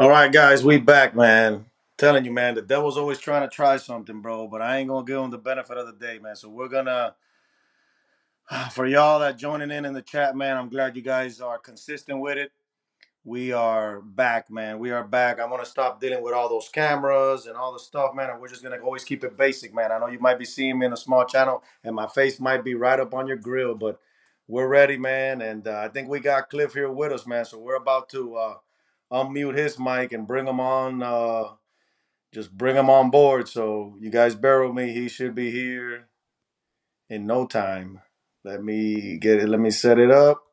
All right, guys, we back, man. Telling you, man, the devil's always trying to try something, bro. But I ain't gonna give him the benefit of the day, man. So we're gonna, for y'all that joining in the chat, man. I'm glad you guys are consistent with it. We are back, man. We are back. I'm gonna stop dealing with all those cameras and all the stuff, man. And we're just gonna always keep it basic, man. I know you might be seeing me in a small channel, and my face might be right up on your grill, but we're ready, man. And I think we got Cliff here with us, man. So we're about to unmute his mic and bring him on. Just bring him on board. So you guys bear with me. He should be here in no time. Let me get it. Let me set it up.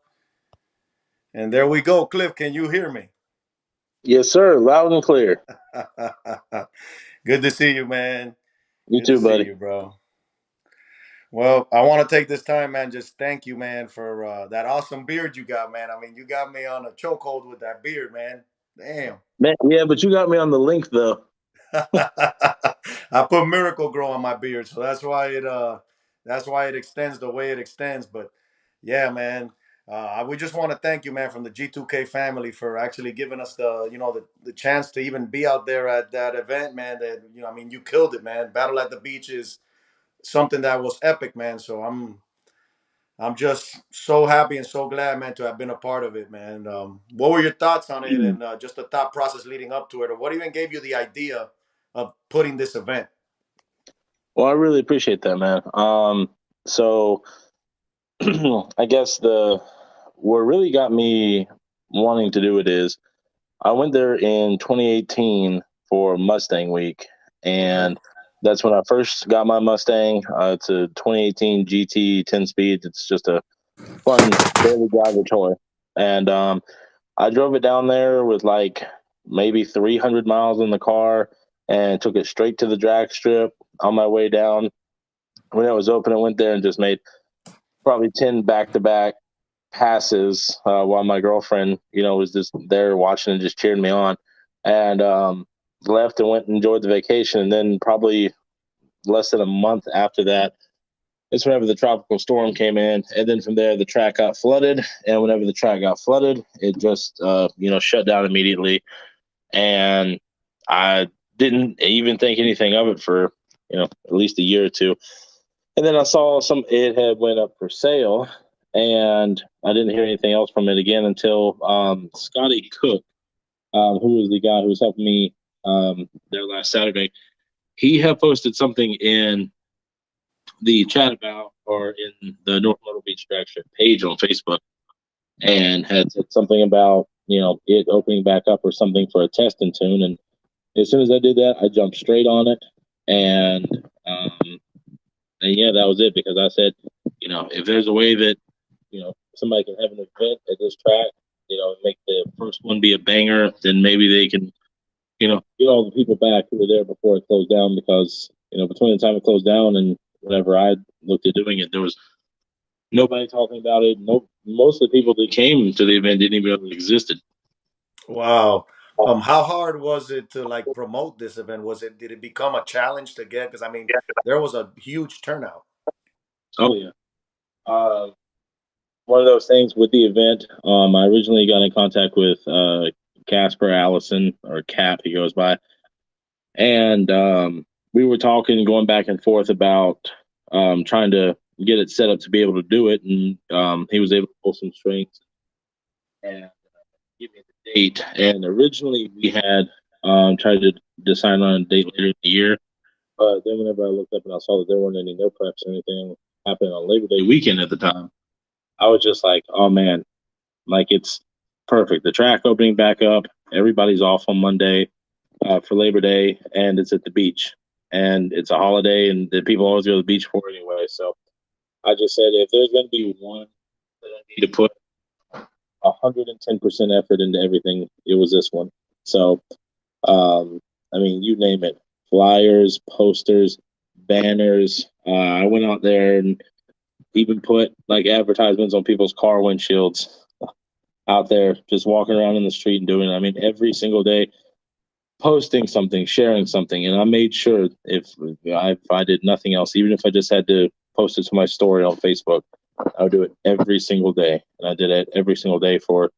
And there we go. Cliff, can you hear me? Yes, sir. Loud and clear. Good to see you, man. You Good to too, see buddy. you, bro. Well, I want to take this time, man. Just thank you, man, for that awesome beard you got, man. I mean, you got me on a chokehold with that beard, man. Damn. Man, yeah, but you got me on the link though. I put Miracle Grow on my beard, so that's why it extends the way it extends. But yeah, man. We just want to thank you, man, from the G2K family for actually giving us the chance to even be out there at that event, man. That I mean, you killed it, man. Battle at the Beach is something that was epic, man. So I'm just so happy and so glad, man, to have been a part of it, man. What were your thoughts on it, and just the thought process leading up to it, or what even gave you the idea of putting this event? Well, I really appreciate that, man. So I guess what really got me wanting to do it is I went there in 2018 for Mustang Week, Okay. and that's when I first got my Mustang. It's a 2018 GT 10 speed. It's just a fun daily driver toy, and I drove it down there with like maybe 300 miles in the car and took it straight to the drag strip on my way down. When it was open, I went there and just made probably 10 back to back passes while my girlfriend, was just there watching and just cheering me on. And left and went and enjoyed the vacation. And then probably less than a month after that, it's whenever the tropical storm came in, and then from there the track got flooded. And whenever the track got flooded, it just shut down immediately. And I didn't even think anything of it for at least a year or two. And then I saw it had went up for sale, and I didn't hear anything else from it again until Scotty Cook, who was the guy who was helping me there last Saturday. He had posted something in the chat about, or in the North Myrtle Beach Drag Strip page on Facebook, and had said something about it opening back up or something for a test and tune. And as soon as I did that, I jumped straight on it, and yeah, that was it, because I said, if there's a way that somebody can have an event at this track, make the first one be a banger, then maybe they can get all the people back who were there before it closed down. Because between the time it closed down and whenever I looked at doing it, there was nobody talking about it. No, most of the people that came to the event didn't even know it existed. Wow. How hard was it to like promote this event? Did it become a challenge to get? Because I mean, there was a huge turnout. Oh yeah. Uh, One of those things with the event. I originally got in contact with Casper Allison, or Cap, he goes by, and we were talking, going back and forth about trying to get it set up to be able to do it, and he was able to pull some strings and give me the date. And originally we had tried to decide on a date later in the year, but then whenever I looked up and I saw that there weren't any no preps or anything happening on Labor Day weekend at the time, I was just like, oh man, like it's perfect. The track opening back up, everybody's off on Monday for Labor Day, and it's at the beach, and it's a holiday, and the people always go to the beach for anyway. So I just said, if there's going to be one that I need to put 110% effort into everything, it was this one. So, I mean, you name it, flyers, posters, banners. I went out there and even put like advertisements on people's car windshields out there, just walking around in the street and doing it. I mean, every single day, posting something, sharing something. And I made sure, if I did nothing else, even if I just had to post it to my story on Facebook, I would do it every single day. And I did it every single day for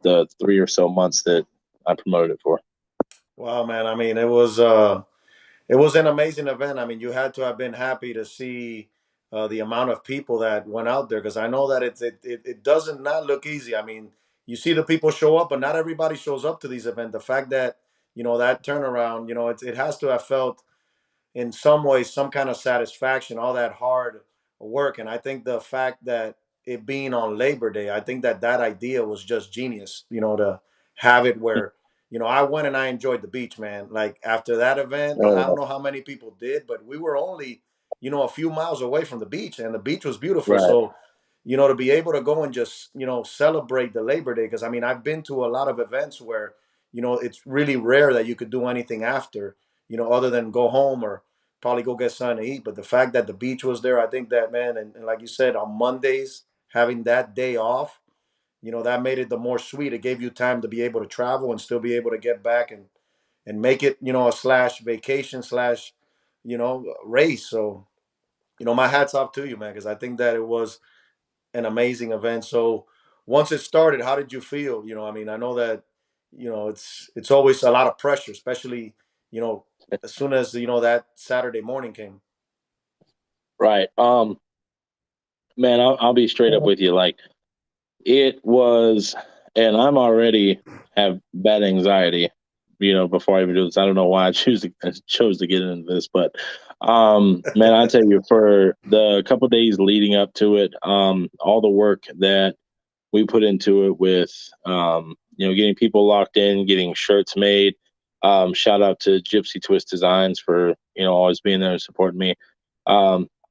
the 3 or so months that I promoted it for. Wow, man. I mean, it was an amazing event. I mean, you had to have been happy to see the amount of people that went out there, because I know that it doesn't not look easy. I mean, you see the people show up, but not everybody shows up to these events. The fact that that turnaround, it has to have felt in some ways some kind of satisfaction, all that hard work. And I think the fact that it being on Labor Day, I think that that idea was just genius, to have it where, I went and I enjoyed the beach, man. Like after that event, I don't Oh, know how many people did, but we were only, a few miles away from the beach, and the beach was beautiful. right. So, to be able to go and just, celebrate the Labor Day, because I mean, I've been to a lot of events where, it's really rare that you could do anything after, other than go home or probably go get something to eat. But the fact that the beach was there, I think that, man, and like you said, on Mondays, having that day off, that made it the more sweet. It gave you time to be able to travel and still be able to get back and make it, a slash vacation slash, race. So, my hats off to you, man, because I think that it was an amazing event. So once it started, how did you feel? I mean, I know that, it's always a lot of pressure, especially, as soon as, that Saturday morning came. Right. Man, I'll be straight up with you. Like it was, and I'm already have bad anxiety. Before I even do this, I don't know why I chose to get into this, but man, I tell you, for the couple days leading up to it, all the work that we put into it with, getting people locked in, getting shirts made. Shout out to Gypsy Twist Designs for always being there and supporting me.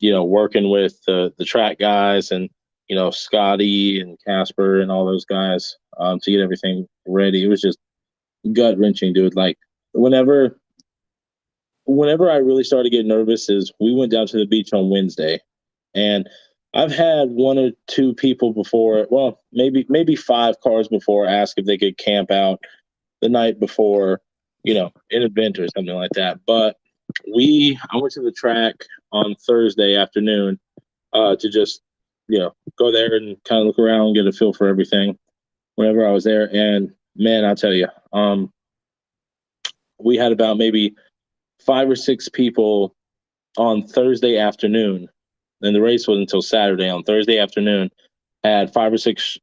Working with the track guys and Scotty and Casper and all those guys to get everything ready. It was just gut wrenching, dude. Like whenever whenever I really started getting nervous is we went down to the beach on Wednesday, and I've had one or two people before, well, maybe five cars before ask if they could camp out the night before, in event or something like that. But I went to the track on Thursday afternoon to just, go there and kind of look around, get a feel for everything whenever I was there. And man, I'll tell you, we had about maybe five or six people on Thursday afternoon, and the race was until Saturday. On Thursday afternoon, had five or six,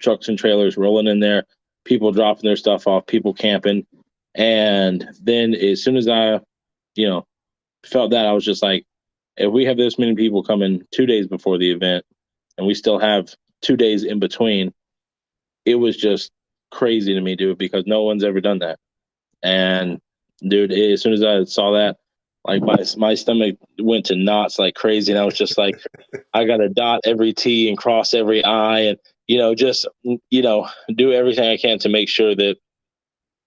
trucks and trailers rolling in there, people dropping their stuff off, people camping. And then as soon as I, you know, felt that, I was just like, if we have this many people coming 2 days before the event and we still have 2 days in between, it was just crazy to me, dude, because no one's ever done that. And dude, as soon as I saw that, like my stomach went to knots like crazy, and I was just like, I got to dot every T and cross every I, and just do everything I can to make sure that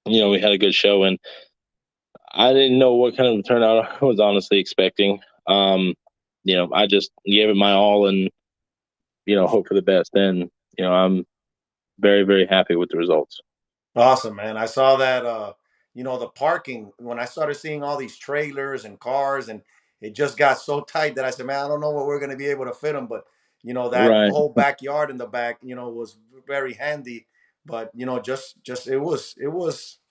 we had a good show. And I didn't know what kind of turnout I was honestly expecting. I just gave it my all, and hope for the best. And I'm very, very happy with the results. Awesome, man. I saw that the parking, when I started seeing all these trailers and cars, and it just got so tight that I said, man, I don't know what we're going to be able to fit them, but that Right. whole backyard in the back, was very handy. But just there was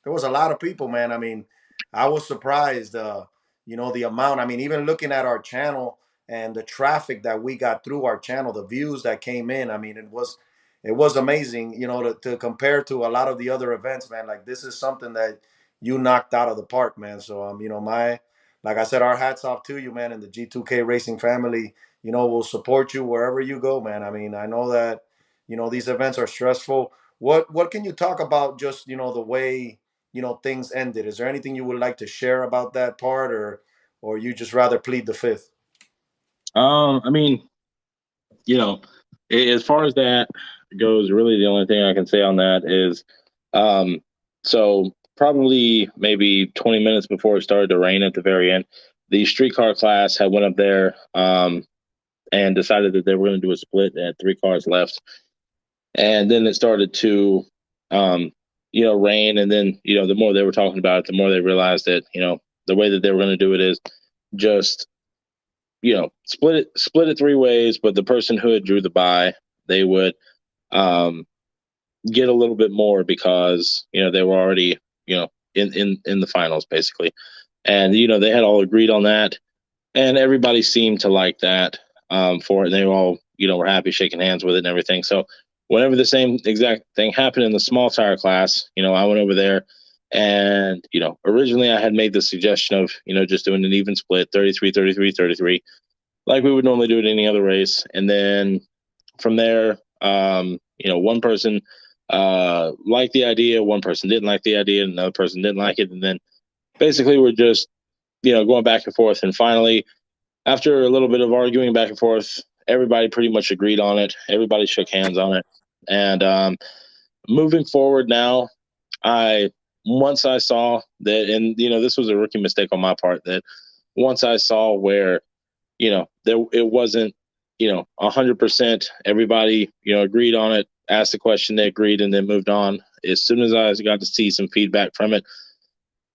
a lot of people, man. I mean, I was surprised the amount. I mean, even looking at our channel and the traffic that we got through our channel, the views that came in, I mean, it was amazing, to compare to a lot of the other events, man. Like this is something that you knocked out of the park, man. So like I said, our hats off to you, man, and the G2K Racing family. Will support you wherever you go, man. I mean, I know that these events are stressful. What can you talk about? Just the way things ended. Is there anything you would like to share about that part, or you just rather plead the fifth? I mean, you know, as far as that goes, really the only thing I can say on that is, um, so probably maybe 20 minutes before it started to rain at the very end, the streetcar class had went up there, and decided that they were going to do a split. They had three cars left, and then it started to, um, rain, and then the more they were talking about it, the more they realized that the way that they were going to do it is just split it three ways, but the person who had drew the buy, they would um get a little bit more because they were already in the finals basically. And they had all agreed on that, and everybody seemed to like that for it. And they all were happy, shaking hands with it and everything. So whenever the same exact thing happened in the small tire class, I went over there. And originally I had made the suggestion of just doing an even split, 33, 33, 33, like we would normally do at any other race. And then from there, one person liked the idea, one person didn't like the idea, another person didn't like it. And then basically we're just going back and forth. And finally, after a little bit of arguing back and forth, everybody pretty much agreed on it. Everybody shook hands on it. And moving forward now, I once I saw that, and this was a rookie mistake on my part, that once I saw where there it wasn't 100%, everybody agreed on it, asked the question, they agreed, and then moved on. As soon as I got to see some feedback from it,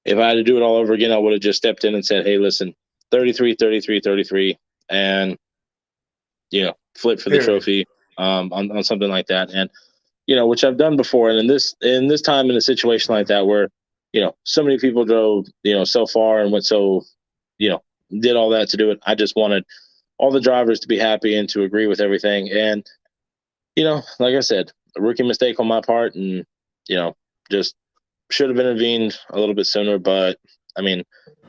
if I had to do it all over again, I would have just stepped in and said, hey, listen, 33, 33, 33, and flip for the Period. trophy on something like that. And which I've done before. And in this time, in a situation like that where so many people drove so far and went so you know did all that to do it, I just wanted all the drivers to be happy and to agree with everything. And like I said, a rookie mistake on my part, and just should have intervened a little bit sooner. But I mean,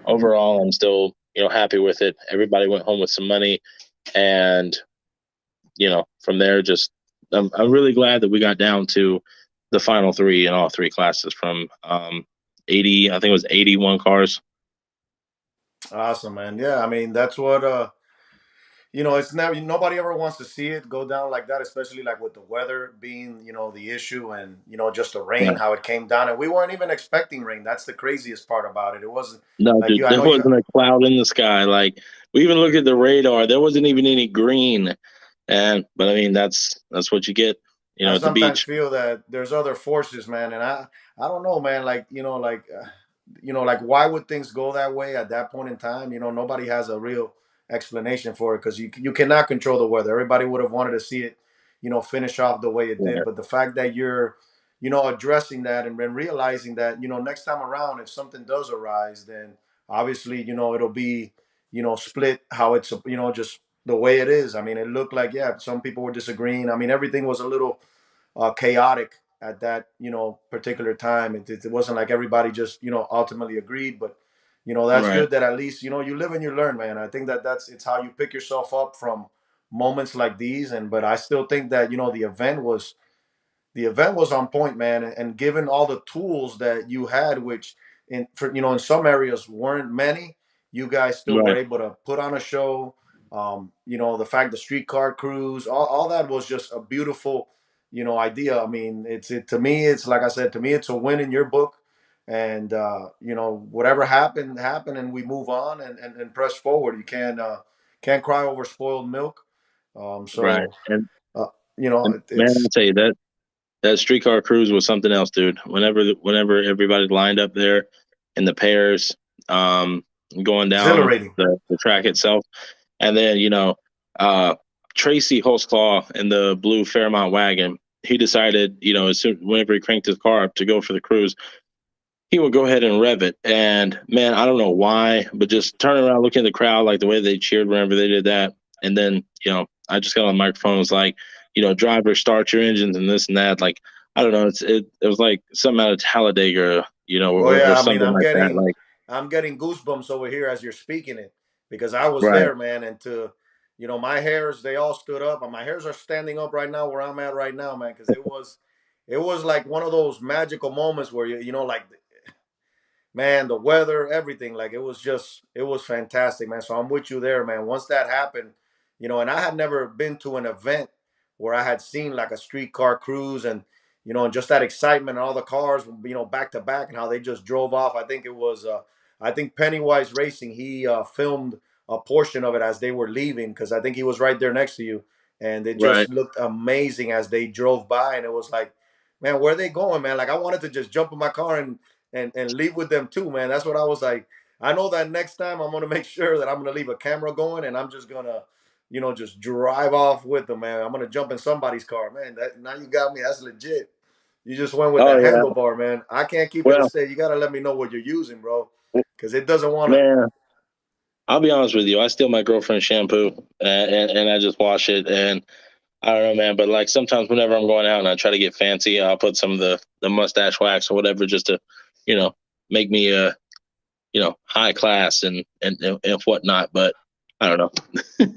overall, I'm still happy with it. Everybody went home with some money, and from there, just I'm really glad that we got down to the final three in all three classes from 80. I think it was 81 cars. Awesome, man. Yeah, I mean that's what it's never nobody ever wants to see it go down like that, especially like with the weather being, the issue, and just the rain, Right. how it came down, and we weren't even expecting rain. That's the craziest part about it. It wasn't No, like dude, you. I there know you. wasn't a cloud in the sky. Like we even looked at the radar, there wasn't even any green. And but I mean, that's what you get, I at the sometimes beach. feel that there's other forces, man, and I don't know, man. Like like why would things go that way at that point in time? Nobody has a real explanation for it because you cannot control the weather. Everybody would have wanted to see it, finish off the way it did. Right. But the fact that you're, addressing that and then realizing that, next time around, if something does arise, then obviously, it'll be, split how it's, just the way it is. I mean, it looked like, yeah, some people were disagreeing. I mean, everything was a little chaotic at that particular time. It wasn't like everybody just ultimately agreed, but that's Right. good that at least you live and you learn, man. I think that it's how you pick yourself up from moments like these. And but I still think that the event was on point, man, and given all the tools that you had, which in some areas weren't many, you guys still were Right. able to put on a show. The fact the streetcar cruise, all that was just a beautiful, idea. I mean, to me, it's like I said, to me, it's a win in your book. And whatever happened, and we move on and press forward. You can't cry over spoiled milk. Right. Uh, you know, And it, man, it's I'll tell you that streetcar cruise was something else, dude. Whenever everybody lined up there in the pairs, um, going down exhilarating. the track itself, and then uh, Tracy Holtzclaw in the blue Fairmont wagon, he decided, whenever he cranked his car up to go for the cruise, he would go ahead and rev it. And man, I don't know why, but just turning around, looking at the crowd, like the way they cheered whenever they did that. And then, I just got on the microphone, was like, driver, start your engines and this and that. Like, I don't know. It was like something out of Talladega, Oh or yeah, I mean, something like that. Like, I'm getting goosebumps over here as you're speaking it because I was right, there, man, and my hairs, they all stood up, and my hairs are standing up right now where I'm at right now, man, because it was like one of those magical moments where like, man, the weather, everything. Like it was fantastic, man. So I'm with you there, man. Once that happened, and I had never been to an event where I had seen like a streetcar cruise, and and just that excitement and all the cars, back to back, and how they just drove off. I think Pennywise Racing, he filmed a portion of it as they were leaving because I think he was right there next to you, and it right, just looked amazing as they drove by, and it was like, man, where are they going, man? Like I wanted to just jump in my car and leave with them too, man. That's what I was like. I know that next time I'm gonna make sure that I'm gonna leave a camera going, and I'm just gonna, just drive off with them, man. I'm gonna jump in somebody's car, man. That now you got me. That's legit. You just went with Oh that yeah. handlebar, man. I can't keep it a Well, stay. You gotta let me know what you're using, bro, because it doesn't want to. man, I'll be honest with you. I steal my girlfriend's shampoo and I just wash it. And I don't know, man. But like sometimes whenever I'm going out and I try to get fancy, I'll put some of the mustache wax or whatever just to, you know, make me high class and whatnot. But I don't know.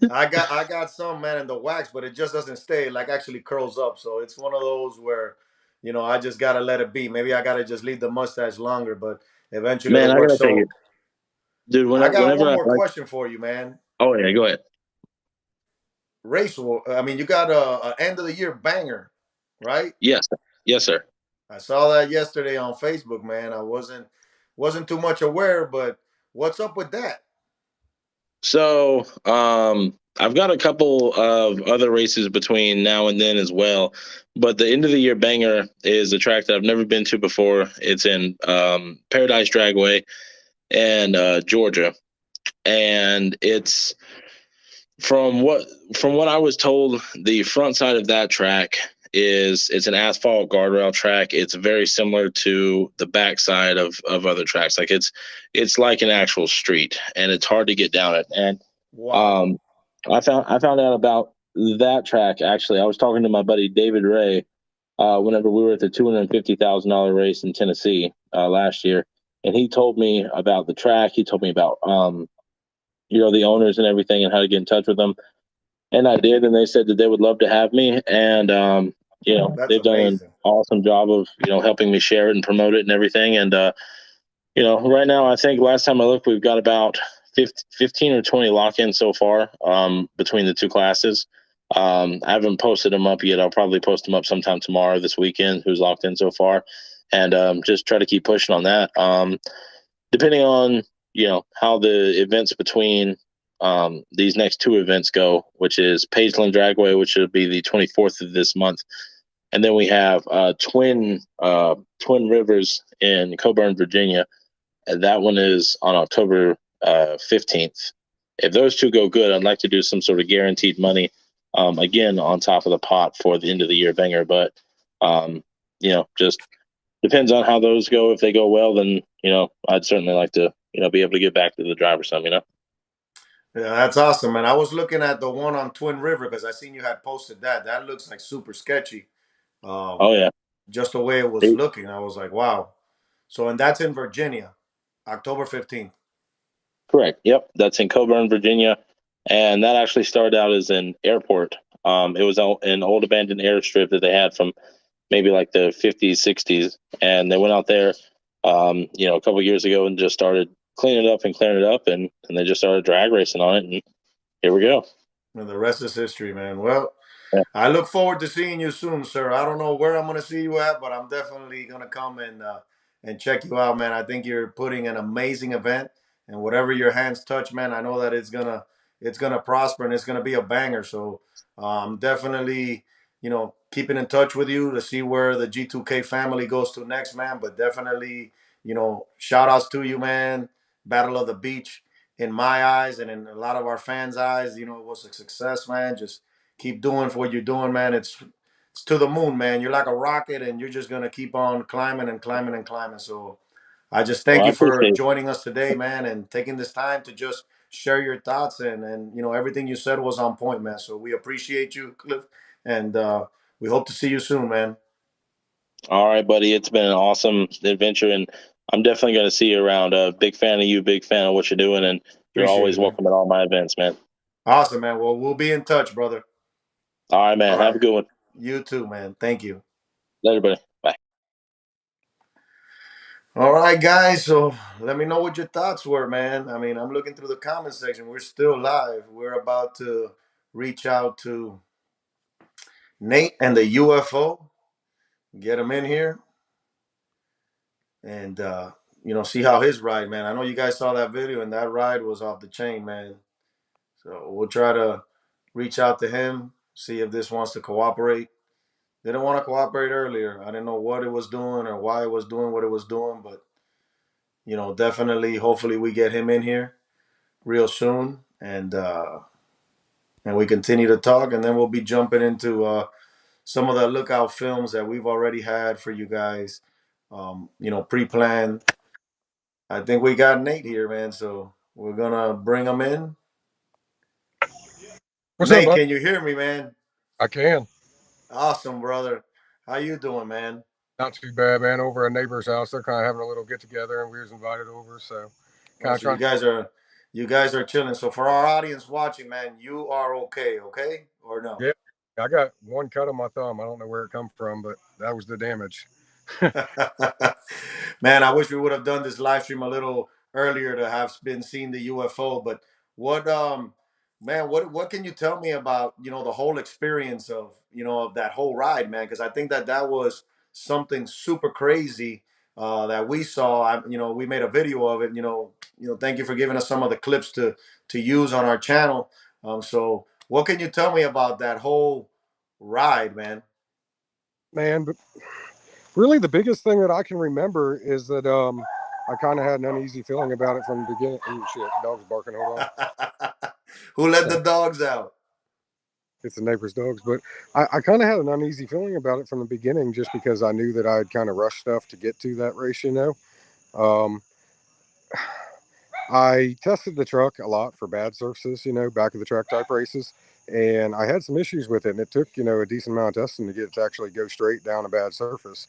I got some, man, in the wax, but it just doesn't stay. It like actually curls up. So it's one of those where, I just gotta let it be. Maybe I gotta just leave the mustache longer, but eventually Man, it'll I work. gotta tell you, So dude. I Whenever, got whenever one I more like, question for you, man. oh yeah, go ahead. Race war. I mean, you got a end of the year banger, right? Yes, yes, sir. I saw that yesterday on Facebook, man. I wasn't too much aware, but what's up with that? So, I've got a couple of other races between now and then as well. But the end of the year banger is a track that I've never been to before. It's in Paradise Dragway and Georgia, and it's from what I was told, the front side of that track it's an asphalt guardrail track. It's very similar to the backside of other tracks. Like it's like an actual street, and it's hard to get down it. And Wow. um, I found out about that track actually. I was talking to my buddy David Ray whenever we were at the $250,000 race in Tennessee last year, and he told me about the track. He told me about the owners and everything and how to get in touch with them. And I did, and they said that they would love to have me. And That's they've done an amazing. awesome job of helping me share it and promote it and everything. And right now I think last time I looked, we've got about 15 or 20 lock-ins so far between the two classes. I haven't posted them up yet. I'll probably post them up sometime tomorrow, this weekend. Who's locked in so far, and just try to keep pushing on that. Depending on how the events between these next two events go, which is Pageland Dragway, which will be the 24th of this month, and then we have Twin Rivers in Coburn, Virginia, and that one is on October 15th. If those two go good, I'd like to do some sort of guaranteed money again on top of the pot for the end of the year banger. But just depends on how those go. If they go well, then I'd certainly like to be able to get back to the driver some. Yeah, that's awesome, man. I was looking at the one on Twin River because I seen you had posted that. That looks like super sketchy. Oh Um, yeah. just the way it was looking, I was like, wow. So, and that's in Virginia, October 15th. Correct. Yep, that's in Coburn, Virginia, and that actually started out as an airport. It was an old abandoned airstrip that they had from maybe like the 50s, 60s, and they went out there, a couple of years ago and just started cleaning it up and clearing it up, and they just started drag racing on it, and here we go. And the rest is history, man. Well, Yeah. I look forward to seeing you soon, sir. I don't know where I'm going to see you at, but I'm definitely going to come and check you out, man. I think you're putting an amazing event, and whatever your hands touch, man, I know that it's gonna prosper and it's gonna be a banger. So, definitely, keeping in touch with you to see where the G2K family goes to next, man. But definitely, shout outs to you, man. Battle of the Beach, in my eyes and in a lot of our fans' eyes, it was a success, man. Just keep doing what you're doing, man. It's to the moon, man. You're like a rocket, and you're just gonna keep on climbing and climbing and climbing. So I just Well, thank I you for appreciate it. joining us today, man, and taking this time to just share your thoughts and everything you said was on point, man. So we appreciate you, Cliff, and we hope to see you soon, man. All right, buddy. It's been an awesome adventure, and I'm definitely going to see you around. Big fan of you, big fan of what you're doing, and you're Appreciate always it, man. welcome at all my events, man. Awesome, man. Well, we'll be in touch, brother. All right, All man. Have right. a good one. You too, man. Thank you. Later, buddy. Bye. All right, guys. So let me know what your thoughts were, man. I mean, I'm looking through the comment section. We're still live. We're about to reach out to Nate and the UFO, get him in here, and see how his ride, man. I know you guys saw that video, and that ride was off the chain, man. So we'll try to reach out to him, see if this wants to cooperate. They didn't want to cooperate earlier. I didn't know what it was doing or why it was doing what it was doing, but definitely, hopefully, we get him in here real soon, and we continue to talk, and then we'll be jumping into some of the lookout films that we've already had for you guys. Pre-planned. I think we got Nate here, man. So we're gonna bring him in. What's up, Nate, bud? can you hear me, man? I can. Awesome, brother. How you doing, man? Not too bad, man. Over at a neighbor's house, they're kind of having a little get together, and we was invited over. So, Oh, kind of so you trying to. guys are you guys are chilling. So for our audience watching, man, you are okay, okay, or no? Yeah, I got one cut on my thumb. I don't know where it come from, but that was the damage. Man, I wish we would have done this live stream a little earlier to have been seeing the UFO. But what, man, what can you tell me about the whole experience of of that whole ride, man? Because I think that was something super crazy that we saw. We made a video of it. Thank you for giving us some of the clips to use on our channel. So what can you tell me about that whole ride, man? Man, but really, the biggest thing that I can remember is that I kind of had an uneasy feeling about it from the beginning. Oh shit, dog's barking. Hold Who let the on. dogs out? It's the neighbor's dogs, but I kind of had an uneasy feeling about it from the beginning, just because I knew that I had kind of rushed stuff to get to that race. Um, I tested the truck a lot for bad surfaces, back of the track type races, and I had some issues with it. And it took, a decent amount of testing to get it to actually go straight down a bad surface.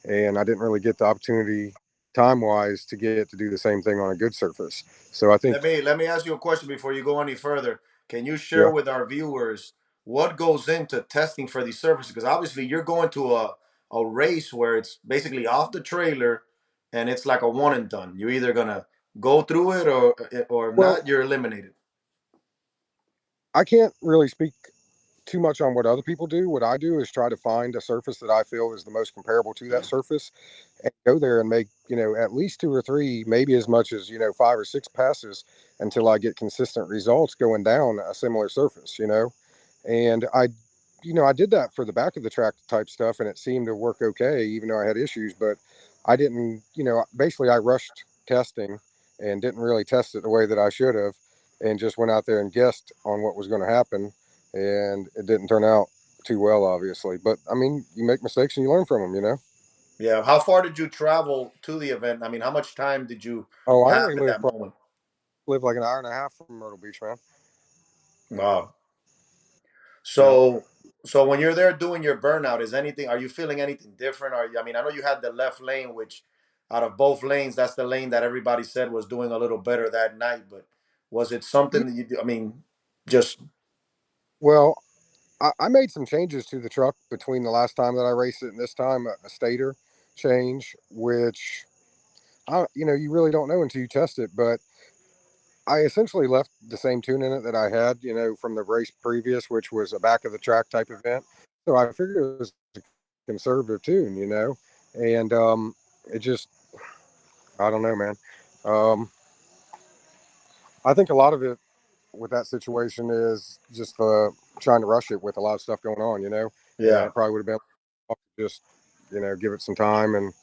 And I didn't really get the opportunity time wise to get to do the same thing on a good surface. So I think, Let me ask you a question before you go any further. Can you share yeah, with our viewers what goes into testing for these surfaces? Because obviously you're going to a race where it's basically off the trailer and it's like a one and done. You're either gonna go through it or well, not, you're eliminated. I can't really speak too much on what other people do. What I do is try to find a surface that I feel is the most comparable to that surface and go there and make, at least two or three, maybe as much as, five or six passes until I get consistent results going down a similar surface. And I did that for the back of the track type stuff and it seemed to work okay, even though I had issues, but I didn't, basically I rushed testing and didn't really test it the way that I should have and just went out there and guessed on what was going to happen. And it didn't turn out too well, obviously, but I mean, you make mistakes and you learn from them. Yeah. How far did you travel to the event? I mean, how much time did you Oh, I have only at that moment? live like an hour and a half from Myrtle Beach, man. Wow. Yeah. So so when you're there doing your burnout, are you feeling anything different? I mean, I know you had the left lane, which out of both lanes, that's the lane that everybody said was doing a little better that night. But was it Yeah. something that I mean, just Well, I made some changes to the truck between the last time that I raced it and this time, a stator change, which you really don't know until you test it. But I essentially left the same tune in it that I had, from the race previous, which was a back of the track type event. So I figured it was a conservative tune. And it just, I don't know, man. Um, I think a lot of it with that situation is just trying to rush it with a lot of stuff going on. And yeah. it probably would have been just, give it some time and,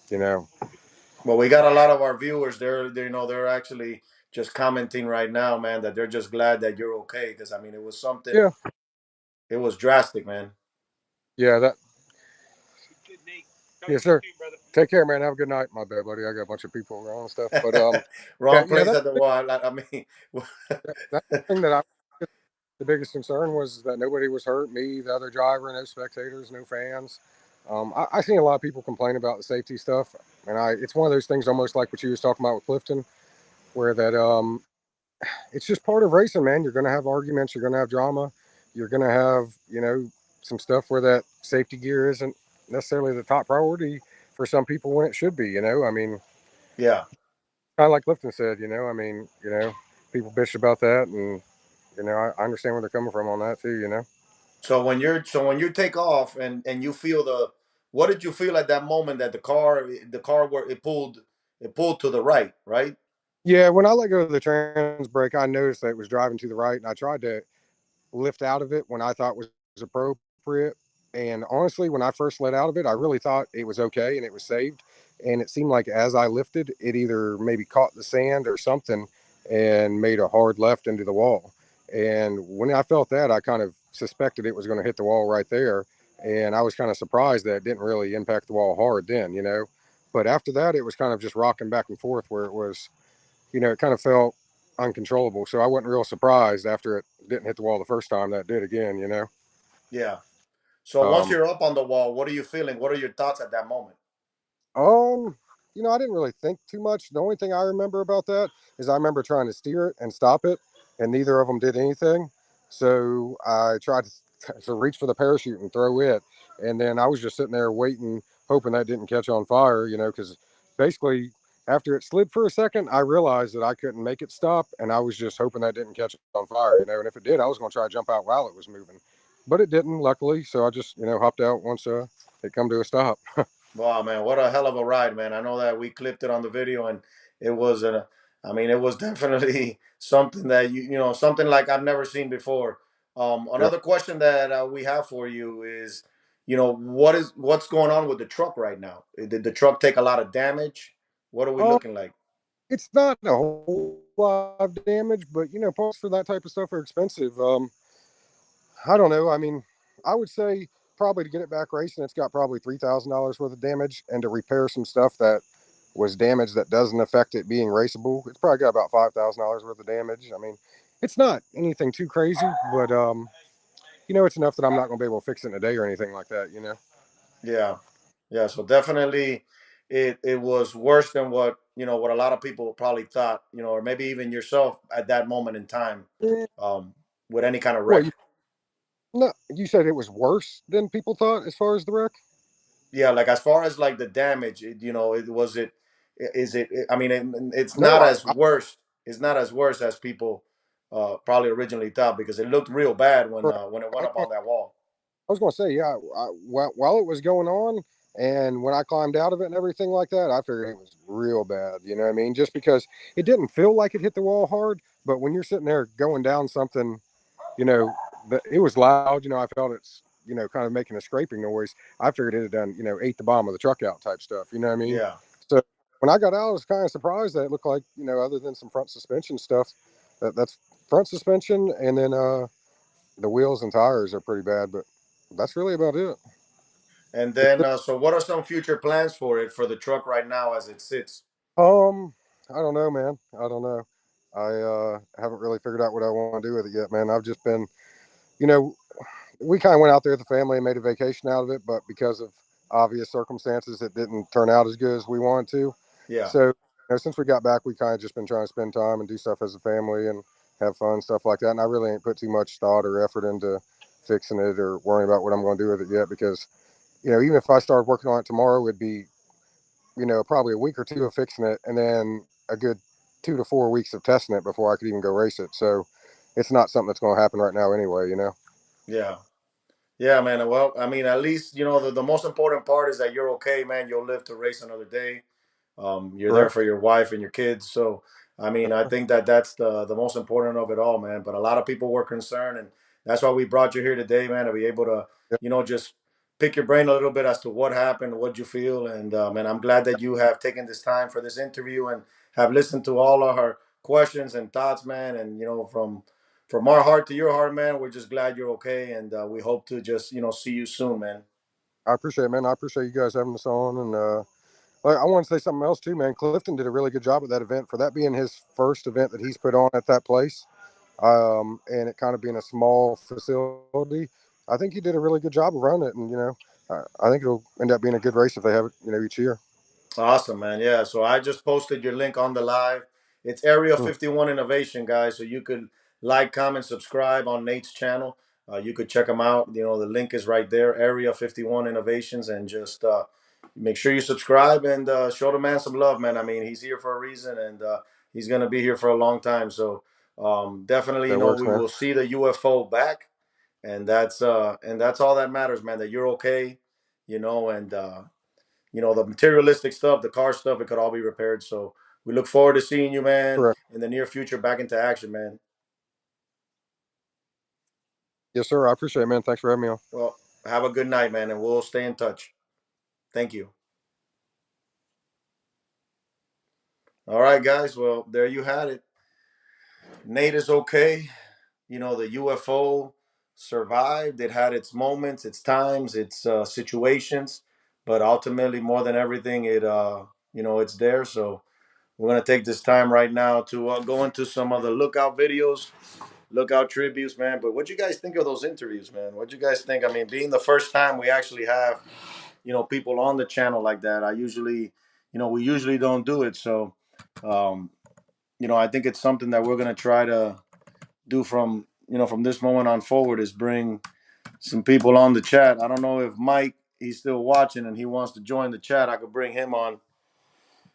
you know, Well, we got a lot of our viewers. They're actually just commenting right now, man, that they're just glad that you're okay. Because I mean, it was something. yeah, It was drastic, man. yeah, yes, sir. Take care, man. Have a good night. My bad, buddy. I got a bunch of people around and stuff, but yeah, Wrong place at the wall. I mean, that's the thing that the biggest concern was that nobody was hurt. Me, the other driver, no spectators, no fans. I seen a lot of people complain about the safety stuff, and it's one of those things almost like what you was talking about with Clifton, where that it's just part of racing, man. You're going to have arguments, you're going to have drama, you're going to have some stuff where that safety gear isn't necessarily the top priority for some people when it should be. I mean, yeah. kind of like Clifton said. I mean, people bitch about that, and I understand where they're coming from on that too. So when you take off and you feel what did you feel at that moment that the car where it pulled to the right? Yeah, when I let go of the trans brake, I noticed that it was driving to the right, and I tried to lift out of it when I thought was appropriate. And honestly, when I first let out of it, I really thought it was okay and it was saved. And it seemed like as I lifted, it either maybe caught the sand or something and made a hard left into the wall. And when I felt that, I kind of suspected it was going to hit the wall right there. and I was kind of surprised that it didn't really impact the wall hard then, you know. But after that, it was kind of just rocking back and forth where it was, you know, it kind of felt uncontrollable. So I wasn't real surprised after it didn't hit the wall the first time that it did again, you know. Yeah. So once Um, you're up on the wall, what are you feeling? What are your thoughts at that moment? Um, you know, I didn't really think too much. The only thing I remember about that is I remember trying to steer it and stop it, and neither of them did anything. So I tried to reach for the parachute and throw it, and then I was just sitting there waiting, hoping that didn't catch on fire. You know, because basically after it slid for a second, I realized that I couldn't make it stop, and I was just hoping that didn't catch on fire. You know, and if it did, I was going to try to jump out while it was moving, but it didn't, luckily. So I just hopped out once it come to a stop. Wow, man, what a hell of a ride, man. I know that we clipped it on the video and it was I mean, it was definitely something that something like I've never seen before. Yeah. Another question that we have for you is, what's going on with the truck right now? Did the truck take a lot of damage? What are we Um, looking like? it's not a whole lot of damage, but parts for that type of stuff are expensive. I don't know. I mean, I would say probably to get it back racing, it's got probably $3,000 worth of damage, and to repair some stuff that was damaged that doesn't affect it being raceable, it's probably got about $5,000 worth of damage. I mean, it's not anything too crazy, but it's enough that I'm not going to be able to fix it in a day or anything like that. You know. Yeah, yeah. So definitely, it was worse than what a lot of people probably thought, or maybe even yourself at that moment in time, Eh, um, with any kind of Well, wreck. no, you said it was worse than people thought as far as the wreck. Yeah, like as far as like the damage, is it? I mean, it's No, not as worse. It's not as worse as people probably originally thought because it looked real bad when it I went up was on that wall. I was going to say, yeah, while it was going on, and when I climbed out of it and everything like that, I figured it was real bad. You know what I mean? Just because it didn't feel like it hit the wall hard, but when you're sitting there going down something, you know, it was loud. I felt it's, kind of making a scraping noise. I figured it had done, ate the bottom of the truck out type stuff. You know what I mean? Yeah, So when I got out, I was kind of surprised that it looked like, other than some front suspension stuff, that's front suspension, and then the wheels and tires are pretty bad, but that's really about it. and then so what are some future plans for it for the truck right now as it sits? I don't know, man. I don't know. I haven't really figured out what I want to do with it yet, man. I've just been, you know, we kind of went out there with the family and made a vacation out of it, but because of obvious circumstances, it didn't turn out as good as we wanted to. Yeah, So, since we got back, we kind of just been trying to spend time and do stuff as a family and have fun, stuff like that. And I really ain't put too much thought or effort into fixing it or worrying about what I'm going to do with it yet because, even if I started working on it tomorrow, it'd be probably a week or two of fixing it, and then a good 2 to 4 weeks of testing it before I could even go race it. So it's not something that's going to happen right now anyway. yeah. Yeah, man. Well, I mean, at least the most important part is that you're okay, man. You'll live to race another day. You're there for Correct. your wife and your kids. So, I mean, I think that that's the most important of it all, man. But a lot of people were concerned, and that's why we brought you here today, man, to be able to, Yeah, just pick your brain a little bit as to what happened, what you feel, and I'm glad that you have taken this time for this interview and have listened to all of our questions and thoughts, man. And from our heart to your heart, man, we're just glad you're okay, and we hope to just see you soon, man. I appreciate it, man. I appreciate you guys having us on. And I want to say something else too, man. Clifton did a really good job at that event for that being his first event that he's put on at that place. And it kind of being a small facility, I think he did a really good job of running it. And I think it'll end up being a good race if they have it, each year. Awesome, man. Yeah. So I just posted your link on the live. It's Area Hmm. 51 Innovation, guys. So you could like, comment, subscribe on Nate's channel. You could check him out. The link is right there, Area 51 Innovations, and just make sure you subscribe and show the man some love, man. I mean, he's here for a reason, and he's gonna be here for a long time. So definitely, That works, we man. will see the UFO back, and that's all that matters, man. That you're okay, and the materialistic stuff, the car stuff, it could all be repaired. So we look forward to seeing you, man, Correct. in the near future back into action, man. Yes, sir. I appreciate it, man. Thanks for having me on. Well, have a good night, man, and we'll stay in touch. Thank you. All right, guys. Well, there you had it. Nate is okay. The UFO survived. It had its moments, its times, its situations, but ultimately, more than everything, it's there. So we're gonna take this time right now to go into some of the lookout videos, lookout tributes, man. But what you guys think of those interviews, man? What you guys think? I mean, being the first time we actually have, people on the channel like that. We usually don't do it. So, um, I think it's something that we're gonna try to do from this moment on forward is bring some people on the chat. I don't know if Mike he's still watching and he wants to join the chat. I could bring him on.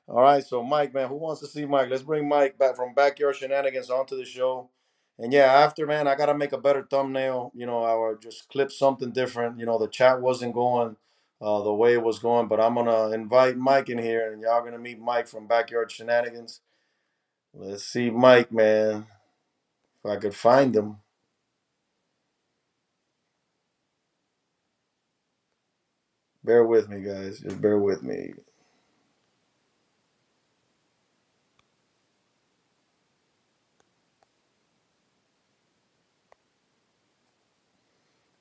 All right, so Mike, man, who wants to see Mike? Let's bring Mike back from Backyard Shenanigans onto the show. And yeah, after man, I gotta make a better thumbnail. I just clip something different. The chat wasn't going the way it was going, but I'm gonna invite Mike in here, and y'all gonna meet Mike from Backyard Shenanigans. Let's see Mike, man, if I could find him. Bear with me, guys. Just bear with me.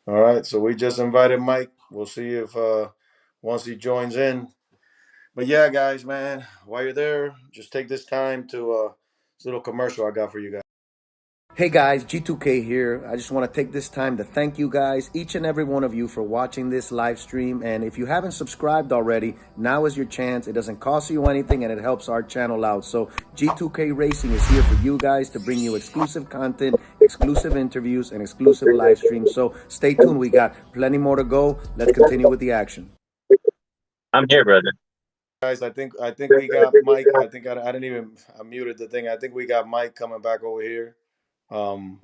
All right, so we just invited Mike. We'll see if once he joins in. But yeah, guys, man, while you're there, just take this time to this little commercial I got for you guys. Hey guys, G2K here. I just want to take this time to thank you guys, each and every one of you, for watching this live stream. And if you haven't subscribed already, now is your chance. It doesn't cost you anything and it helps our channel out. So G2K Racing is here for you guys to bring you exclusive content, exclusive interviews, and exclusive live streams. So stay tuned. We got plenty more to go. Let's continue with the action. I'm here, brother. Guys, I think we got Mike. I think I didn't even I muted the thing. I think we got Mike coming back over here. Um,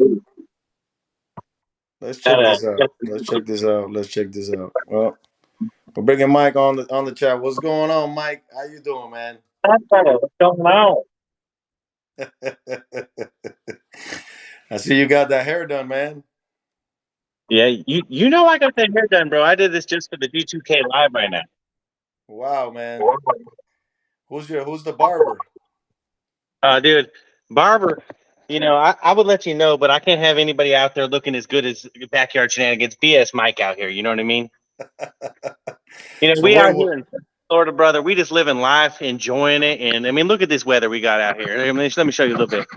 let's check this out. Let's check this out. Let's check this out. Well, we're bringing Mike on the chat. What's going on, Mike? How you doing, man? Don't know. I see you got that hair done, man. Yeah, you know I got that hair done, bro. I did this just for the G2K live right now. Wow, man. Who's the barber? Dude, barber. I would let you know, but I can't have anybody out there looking as good as Backyard Shenanigans. BS Mike out here. You know what I mean? So We out what? here in Florida, brother. We just living life, enjoying it, and I mean, look at this weather we got out here. Let me show you a little bit.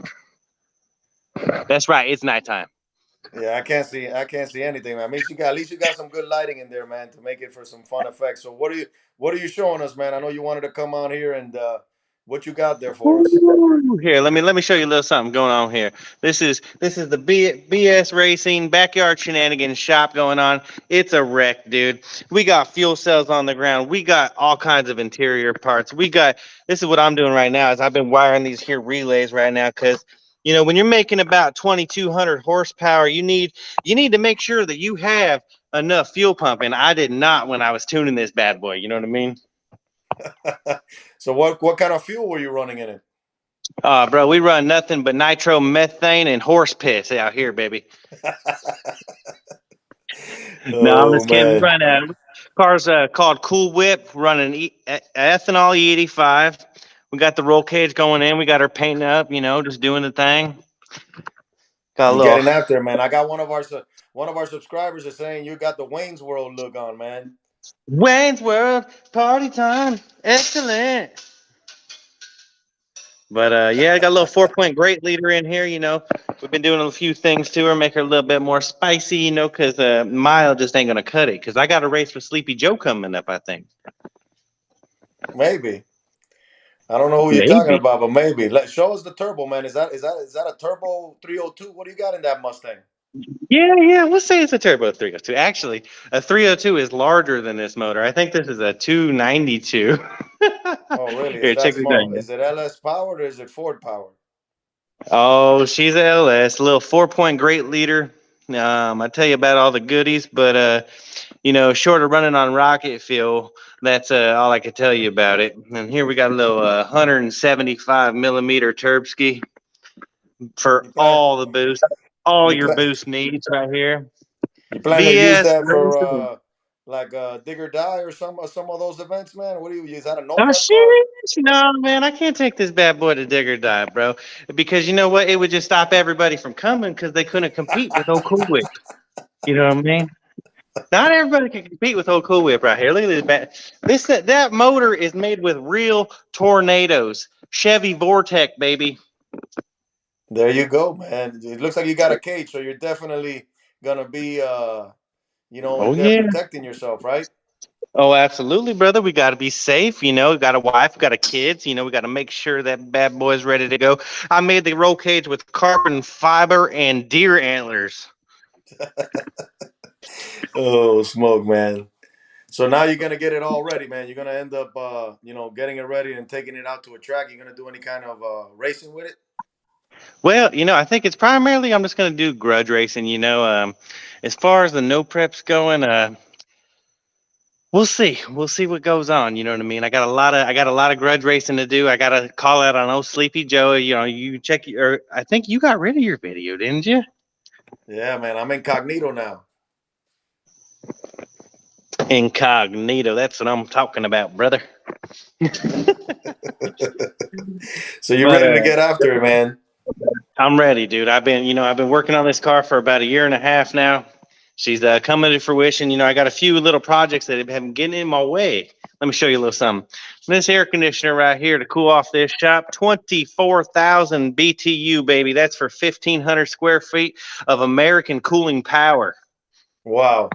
That's right. It's nighttime. Yeah, I can't see anything, man. At least you got some good lighting in there, man, to make it for some fun effects. So what are you showing us, man? I know you wanted to come on here and what you got there for us? Ooh, here, let me show you a little something going on here. This is the BS Racing Backyard Shenanigans shop going on. It's a wreck, dude. We got fuel cells on the ground. We got all kinds of interior parts. This is what I'm doing right now is I've been wiring these here relays right now because when you're making about 2,200 horsepower, you need to make sure that you have enough fuel pump, and I did not when I was tuning this bad boy. You know what I mean? So what kind of fuel were you running in it? Bro, we run nothing but nitro, methane, and horse piss out here, baby. No, I'm Oh just kidding. We man. run cars called Cool Whip, running ethanol E85. We got the roll cage going in. We got her painting up, just doing the thing. Got a You little getting after it, man. I got one of our subscribers is saying you got the Wayne's World look on, man. Wayne's World party time. Excellent. But yeah, I got a little 4-point great leader in here. We've been doing a few things to her, make her a little bit more spicy. Because Mile just ain't gonna cut it. Because I got a race with Sleepy Joe coming up, I think. Maybe. I don't know who you're talking Maybe. about, but maybe. Show us the turbo, man. Is that a turbo 302? What do you got in that Mustang? Yeah. We'll say it's a turbo 302. Actually, a 302 is larger than this motor. I think this is a 292. Oh, really? Is Here, that check this out. small? Is it LS powered or is it Ford powered? Oh, she's a LS, a little 4-point great leader. I tell you about all the goodies, but short of running on rocket fuel, that's all I could tell you about it. And here we got a little 175 millimeter turbski for You plan all the boost, all you your plan boost needs right here. you plan to use BS that for Racing. like dig or die or some of those events, man? What do you use? That a no Oh prep car? shit! No, man, I can't take this bad boy to dig or die, bro. Because you know what? It would just stop everybody from coming because they couldn't compete with old Cool Whip. You know what I mean? Not everybody can compete with old Cool Whip right here. Look at this. That motor is made with real tornadoes. Chevy Vortec, baby. There you go, man. It looks like you got a cage, so you're definitely gonna be, in Oh there yeah. protecting yourself, right? Oh, absolutely, brother. We got to be safe. We got a wife, we got a kids. We got to make sure that bad boy's ready to go. I made the roll cage with carbon fiber and deer antlers. Oh, smoke, man. So now you're gonna get it all ready, man. You're gonna end up, getting it ready and taking it out to a track. You're gonna do any kind of racing with it? Well, I think it's primarily I'm just going to do grudge racing. As far as the no preps going, we'll see. We'll see what goes on. You know what I mean? I got a lot of grudge racing to do. I got to call out on old Sleepy Joe. You check your. I think you got rid of your video, didn't you? Yeah, man. I'm incognito now. Incognito. That's what I'm talking about, brother. So you're But ready to get after it, man. I'm ready, dude. I've been working on this car for about a year and a half now. She's coming to fruition. I got a few little projects that have been getting in my way. Let me show you a little something. This air conditioner right here to cool off this shop, 24,000 BTU, baby. That's for 1,500 square feet of American cooling power. Wow.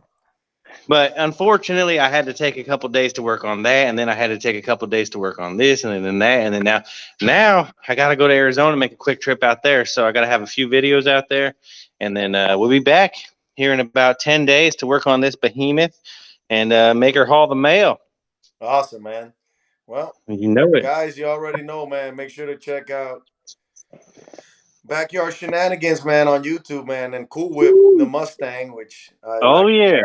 But unfortunately, I had to take a couple days to work on that, and then I had to take a couple days to work on this, and then that, and then now I got to go to Arizona and make a quick trip out there. So I got to have a few videos out there, and then we'll be back here in about 10 days to work on this behemoth and make her haul the mail. Awesome, man. Well, You know it. guys, you already know, man. Make sure to check out Backyard Shenanigans, man, on YouTube, man, and Cool Whip the Mustang, which I Oh like. yeah.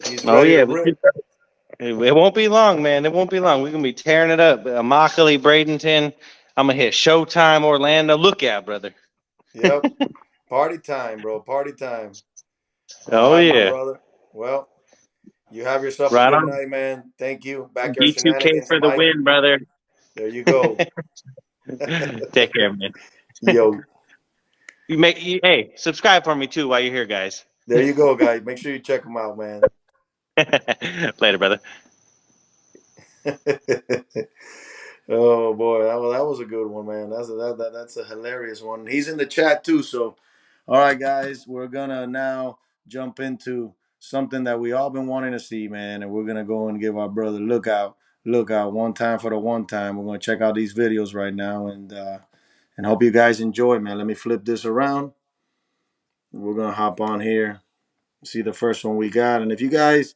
He's Oh ready to yeah. rip. It won't be long, man. It won't be long. We're gonna be tearing it up. Immokalee, Bradenton. I'm gonna hit Showtime, Orlando. Look out, brother. Yep. Party time, bro. Party time. All Oh right, my yeah. brother. Well, you have yourself a Right good on. night, man. Thank you. Backyard G2K Shenanigans, for the Mike. win, brother. There you go. Take care, man. Yo, Hey, subscribe for me too while you're here, guys. there you go, guys. Make sure you check them out, man. Later, brother. Oh boy, that was a good one, man. That's a hilarious one. He's in the chat too. So, all right, guys, we're gonna now jump into something that we all been wanting to see, man, and we're gonna go and give our brother look out one time for the one time. We're gonna check out these videos right now and hope you guys enjoy, man. Let me flip this around. We're gonna hop on here, see the first one we got, and if you guys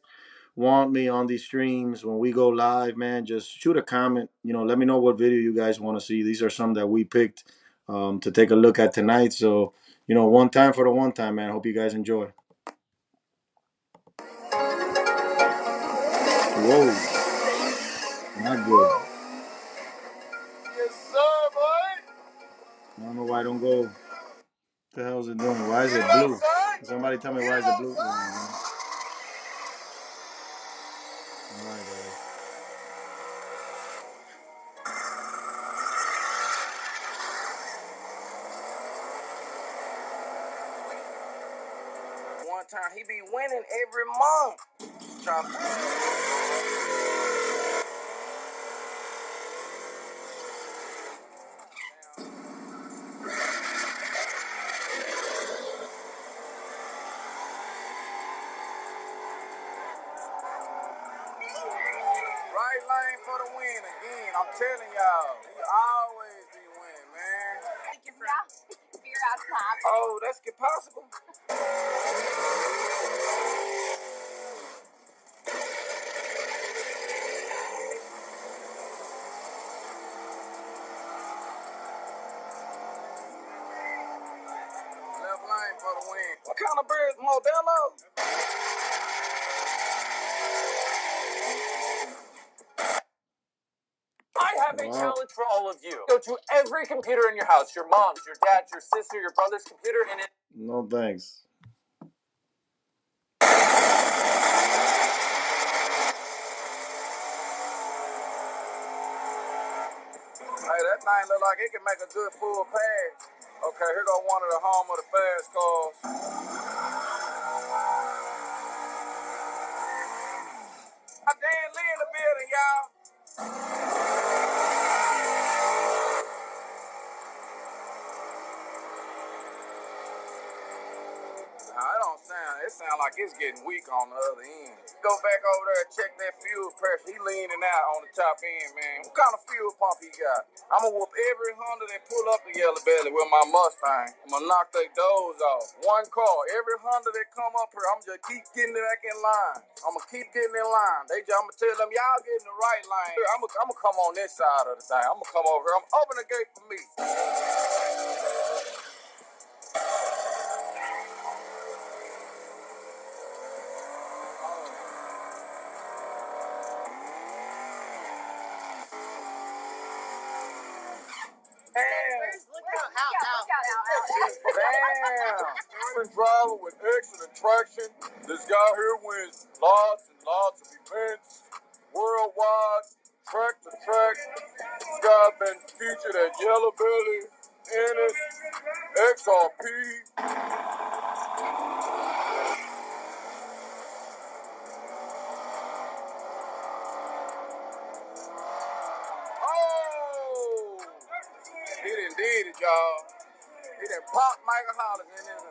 want me on these streams when we go live, man, just shoot a comment. Let me know what video you guys want to see. These are some that we picked to take a look at tonight. So, one time for the one time, man. Hope you guys enjoy. Whoa, not good. Yes, sir, boy. I don't know why I don't go. What the hell is it doing? Why is it blue? Somebody tell me why is it blue? All right, guys. One time he be winning every month. Right lane for the win again. I'm telling y'all, he always be winning, man. Oh, that's possible. Left lane for the win. What kind of bird? Modelo? I have a challenge for all of you. Go to every computer in your house, your mom's, your dad's, your sister, your brother's computer, and it. No thanks. Hey, that thing look like it can make a good full pass. Okay, here go one of the home of the fast cars. Dan Lee in the building, y'all. It sound like it's getting weak on the other end. Go back over there and check that fuel pressure. He leaning out on the top end, man. What kind of fuel pump he got? I'm gonna whoop every Honda that pull up the Yellow Belly with my Mustang. I'm gonna knock their doors off. One car. Every Honda that come up here, I'm just keep getting back in line. I'm gonna keep getting in line. I'm gonna tell them, y'all get in the right line. I'm gonna come on this side of the thing. I'm gonna come over here. I'm open the gate for me. Damn. Driver with excellent traction. This guy here wins lots and lots of events worldwide, track to track. This guy been featured at Yellow Belly, Ennis, XRP. Oh! He done did it, y'all. He done popped Michael Hollis in his.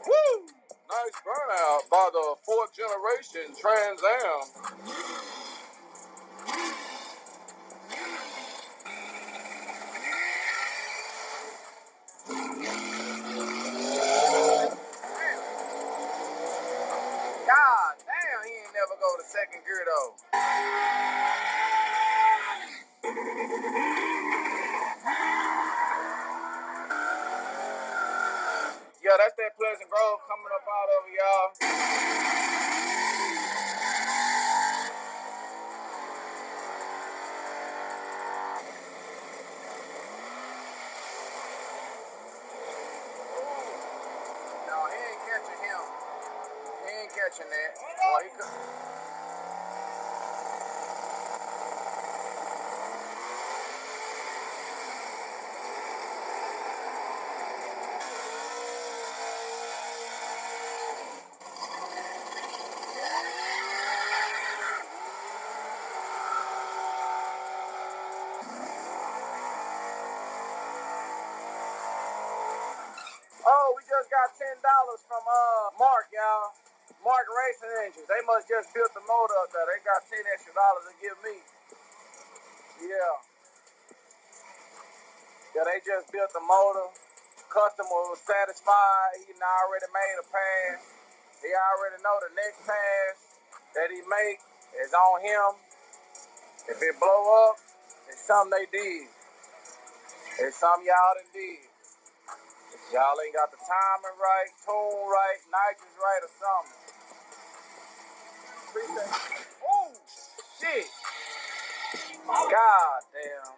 Woo! Nice burnout by the fourth generation Trans Am. God damn, he ain't never go to second gear though. Yeah, that's that Pleasant Grove coming up out of y'all. No, he ain't catching him. He ain't catching that. Boy, he could. Oh, we just got $10 from Mark, y'all. Mark Racing Engines. They must just built the motor up there. They got $10 extra to give me. Yeah. Yeah, they just built the motor. Customer was satisfied. He already made a pass. He already know the next pass that he make is on him. If it blow up, it's something they did. It's something y'all done did. Y'all ain't got the timing right, tune right, nitrous right, or something. Appreciate it. Oh, shit. God damn.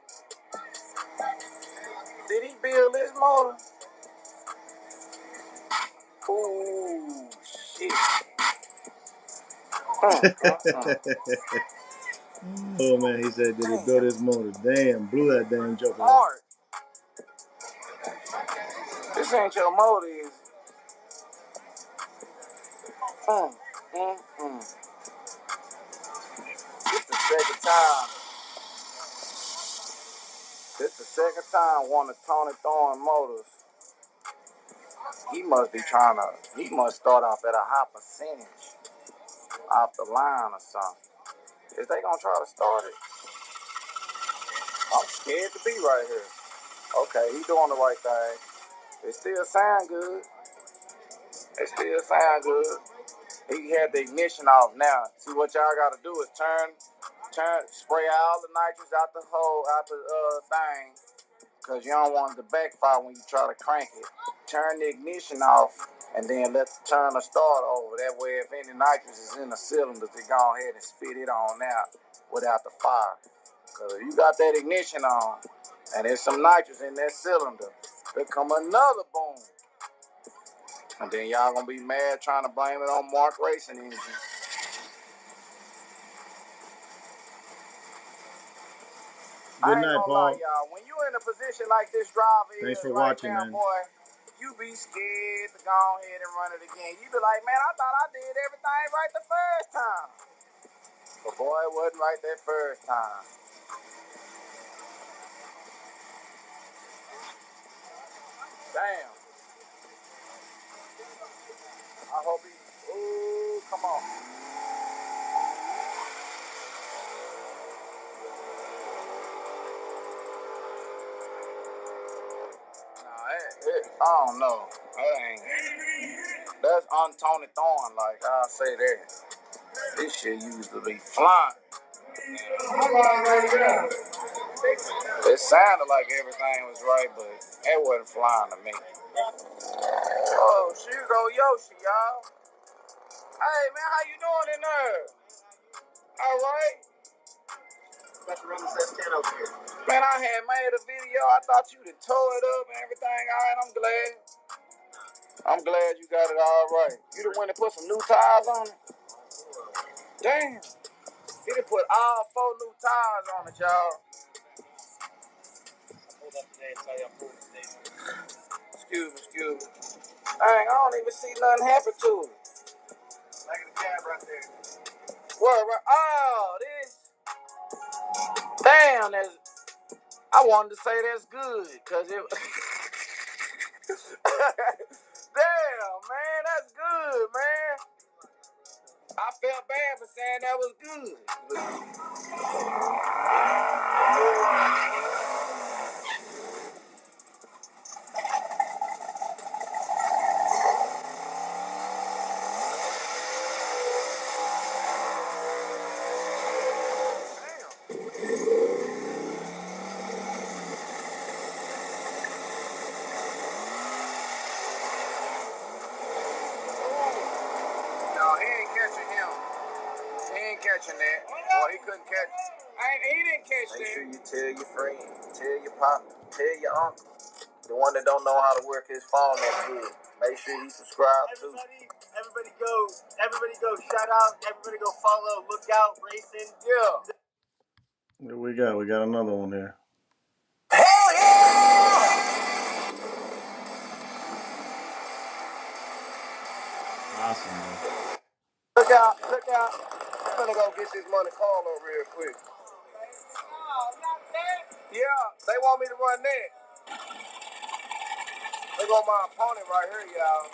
Did he build this motor? Ooh, shit. Oh man, he said, did he build his motor? Damn, blew that damn joke out. Mark, this ain't your motor, is it? This the second time. This the second time one of Tony Thorne motors. He must start off at a high percentage off the line or something. Is they gonna try to start it? I'm scared to be right here. Okay, he doing the right thing. It still sound good. It still sound good. He had the ignition off now. See what y'all gotta do is spray all the nitrous out the thing, cause you don't want it to backfire when you try to crank it. Turn the ignition off and then turn the start over. That way, if any nitrous is in the cylinder, they go ahead and spit it on out without the fire. Cause if you got that ignition on and there's some nitrous in that cylinder, there come another boom. And then y'all gonna be mad trying to blame it on Mark Racing Engine. Good I ain't night, gonna lie, Paul. y'all. When you in a position like this driver Thanks is for right watching, now, man. boy, you be scared to go ahead and run it again. You be like, man, I thought I did everything right the first time. But boy, it wasn't right that first time. Damn. I hope he. Ooh, come on. I don't know. That ain't. That's un-Tony Thorne, like I'll say that. This shit used to be flying. It sounded like everything was right, but it wasn't flying to me. Oh, here go Yoshi, y'all. Hey, man, how you doing in there? All right. Got the rubber set 10 over here. Man, I had made a video. I thought you'd tore it up and everything. All right, I'm glad. I'm glad you got it all right. You the one that put some new tires on it? Damn. He done put all 4 new tires on it, y'all. Excuse me. Dang, I don't even see nothing happen to it. Look at the cab right there. What? Oh, this. Damn, that's. I wanted to say that's good, cause it. Damn, man, that's good, man. I felt bad for saying that was good. No, he ain't catching him. He ain't catching that. Well, he couldn't catch. He didn't catch that. Make sure you tell your friend, tell your pop, tell your uncle, the one that don't know how to work his phone that good. Make sure he subscribe too. Everybody go, shout out, everybody go follow Lookout Racing. Yeah. What do we got? We got another one here. Hell yeah! Awesome, man. Look out. I'm gonna go get this Monte Carlo real quick. Yeah, they want me to run that. They go my opponent right here, y'all.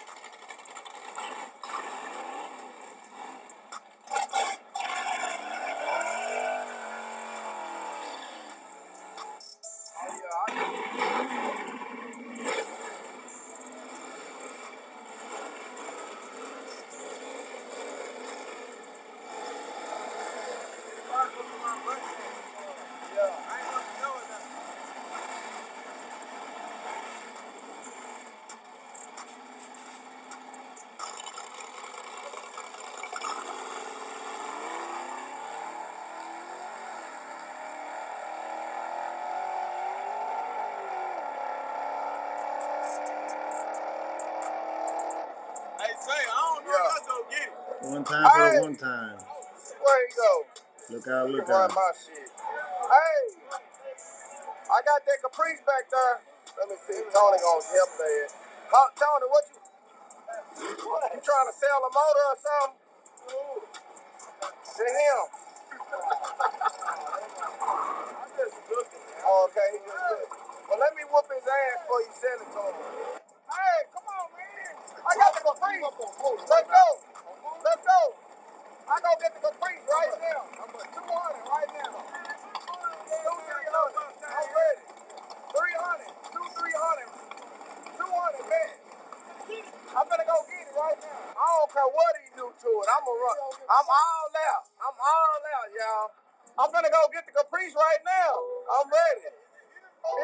One time for the one time. Where he go? Look out, look Run out. my shit. Hey, I got that Caprice back there. Let me see. Tony gonna help that. Huh, Tony, what you? What? You trying to sell a motor or something? To him. I'm just looking. Oh, okay, he just looking. Well, let me whoop his ass before you sell it to him. Hey, come on, man. I got the Caprice. Let's go. Let's go. I go get the Caprice right now. I'm at 200 right now. 200, 300. I'm ready. 300. 300. 200, man. I'm gonna go get it right now. I don't care what he do to it. I'm gonna run. I'm all out. I'm all out, y'all. I'm gonna go get the Caprice right now. I'm ready.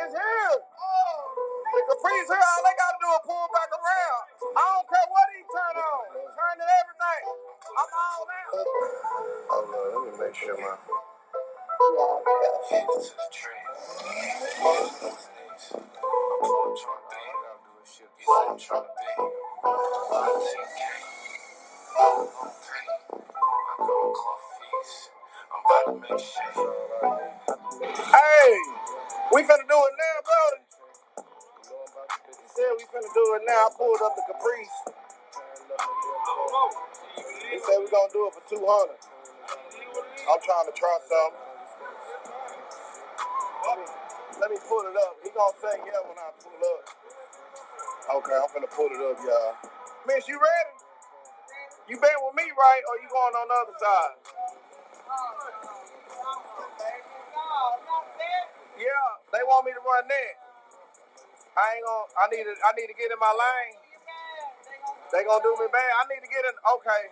It's here. The Caprice here. All they gotta do is pull back around. I don't care what he turn on. Turn to everything. I'm all out. Hold on. Let me make sure my. Headed to the train. I'm trying to be. I'm trying to be. G2K. I'm on 3. I go club fees. I'm about to make shit. Hey, we finna do it now, brother. He said we finna do it now. I pulled up the Caprice. He said we gonna do it for 200. I'm trying to try something. Let me pull it up. He gonna say yeah when I pull up. Okay, I'm finna pull it up, y'all. Miss, you ready? You been with me, right? Or you going on the other side? Yeah, they want me to run that. I ain't gonna. I need to get in my lane. They gonna do me bad. I need to get in. Okay.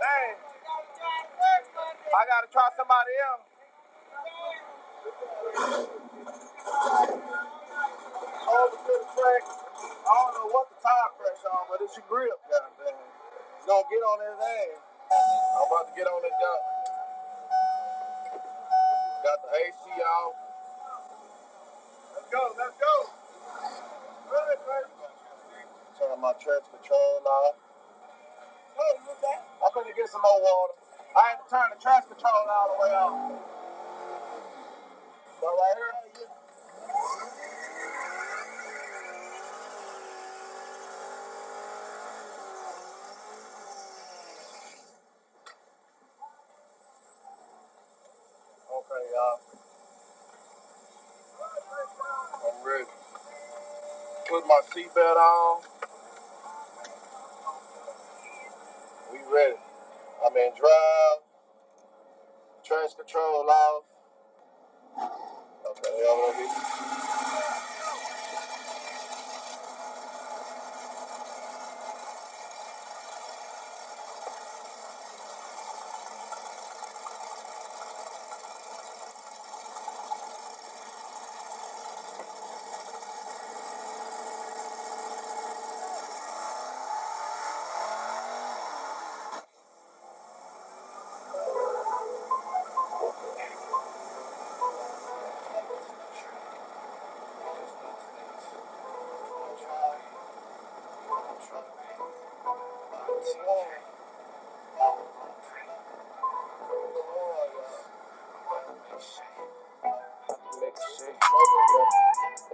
Dang. I gotta try somebody else. Over to the track. I don't know what the tire pressure on, but it's your grip. Goddamn. It's gonna get on his ass. I'm about to get on this jump. Got the AC off. Let's go. Let's go. Good, baby. Turn my traction control off. I couldn't get some more water. I had to turn the traction control all the way off. But right here. Okay, y'all. I'm ready. Put my seatbelt on. We ready. I'm in drive. Traction control off. Okay, y'all ready?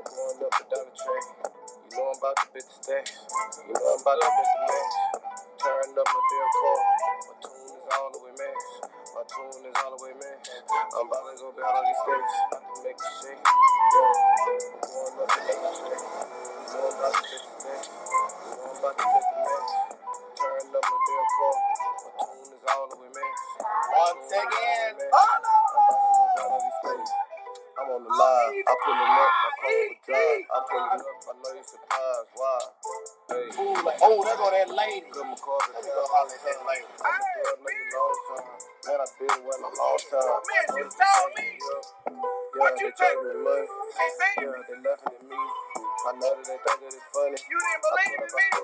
Going up and down the track. You know I'm about to bit the stacks. You know I'm about to bit the max. Turn up my damn car. My tune is all the way max. My tune is all the way max. I'm about to go down all these stacks. About to make a shake. Yeah. Going up and down the track. You know I'm about to bit the stacks. You know I'm about to bit the max. Turn up my damn car. My tune is all the way max. Once again. I'm about to go down all these stacks. I'm on the live, I pull it up, my car would drive. I pull it up, I know you're surprised, why? Hey. Oh, there go that lady. Good, my car would drive. I'm a girl, know you long time. Man, I been with a long time. Man, you told me. Yeah, they take me money. Yeah, they laughing at me. I know that they think that it's funny. You didn't believe in me?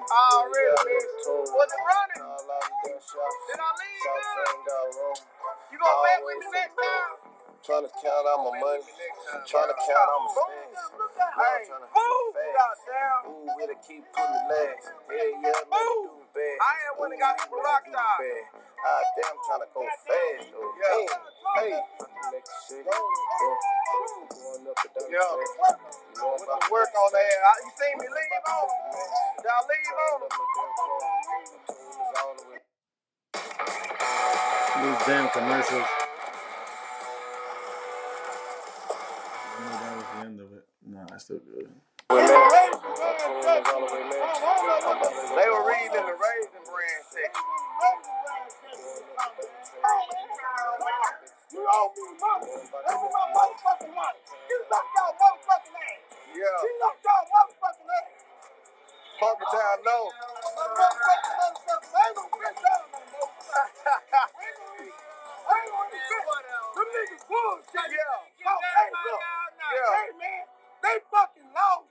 Already, was it running? Did I leave good? You gonna bet with me next time? Trying to count out my money. Trying to count out my stacks. Hey, boom! Ooh, we to keep putting the legs. Yeah, man, do me bad. I ain't one that got hit with rockstar. Ah, damn, I'm trying to go fast, though. Hey, about to make a shit. Going up and down the track. You know I'm about to work on that. You seen me leave on? Did I leave on? These damn commercials. I knew that was the end of it. Nah, it's still good. They were reading in the Raisin Brand section. You owe me money. That's my motherfucking money. You knocked y'all motherfucking ass. Yeah. You knocked y'all motherfucking ass. Funky Town, no. Motherfucking. I ain't gonna get down no more. I ain't gonna get down. Them niggas bullshit. Yeah. Oh, hey, look. Yeah. Hey, man. They fucking lost.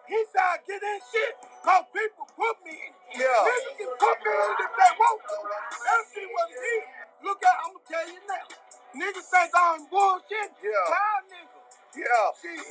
He said, get in shit, cause people put me in it. Yeah. Niggas can put me in it if they want to. That shit what it is. Look at, I'm gonna tell you now. Niggas think I'm bullshit. Yeah. Child niggas. Yeah. Shit.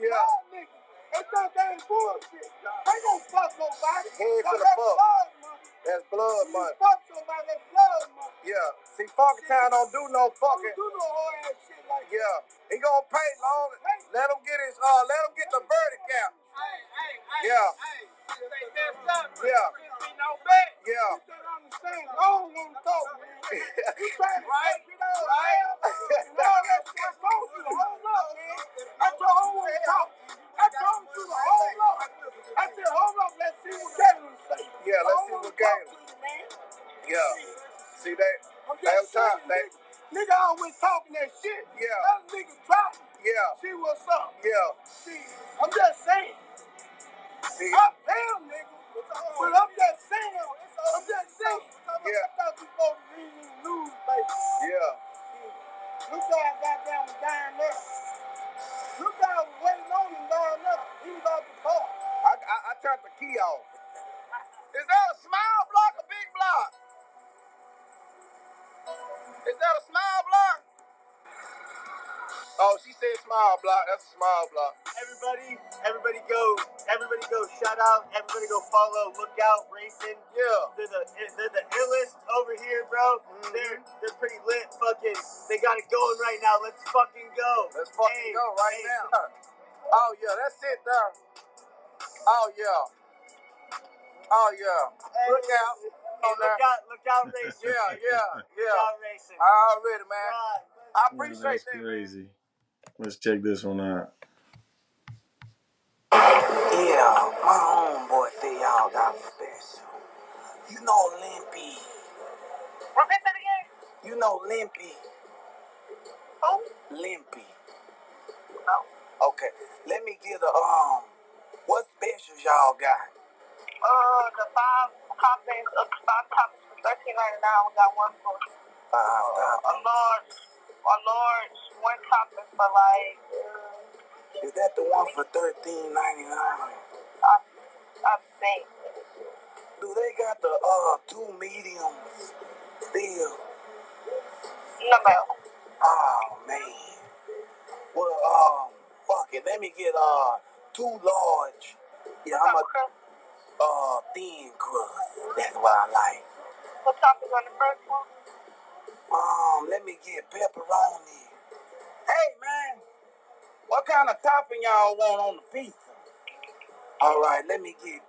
Yeah. Child niggas. They think they ain't bullshit. They gon' fuck nobody. He ain't finna fuck. That's blood money. That's blood money. You fuck somebody, that's blood money. Yeah. See, Funky Town don't do no fucking. Don't do no hard ass shit like that. Yeah. He gonna pay long. Let him get his. Let him get the verdict out. Hey. Yeah. Hey. They messed up. Yeah. Be no bet. Yeah. You don't understand. I don't want to talk, man. You trying to right? Right. And all that shit. I told you to hold up, man. I told you to talk. I told you to hold up. I said, hold up. Let's see what Galen say. Yeah. Let's see what Galen. Yeah. See that? I'm just saying, nigga always talking that shit. Yeah. That nigga dropping. Yeah. See what's up. Yeah. See, I'm just saying. See. I pay him, nigga. But I'm just saying. Yeah. I thought you supposed to read these newspapers. Yeah. Look how I got down and dying there. Look how I was waiting on him down there. He was out the car. I turned the key off. Is that a small block or big block? Is that a small block? Oh, she said small block. That's a small block. Everybody go. Shout out. Everybody go follow. Look out racing. Yeah. They're the illest over here, bro. Mm-hmm. They're pretty lit. Fucking. They got it going right now. Let's fucking go. Let's fucking go right now. Oh yeah, that's it there. Oh yeah. Hey, look out. Look out racing. Yeah. Look out racing. Already, man. Right. I appreciate that. That's crazy. Let's check this one out. Yeah, my homeboy say y'all got special. You know Limpy. Repeat that again? You know Limpy. Who? Limpy. No. Okay. Let me get what specials y'all got? The five toppings for $13.99. We got one for a large one topping for like. Is that the one for $13.99? I think. Do they got the two mediums still? No. Oh man. Well, fuck it. Let me get two large. Yeah, I'm a thin crust. That's what I like. What topping on the first one? Let me get pepperoni. Hey man, what kind of topping y'all want on the pizza? All right, let me get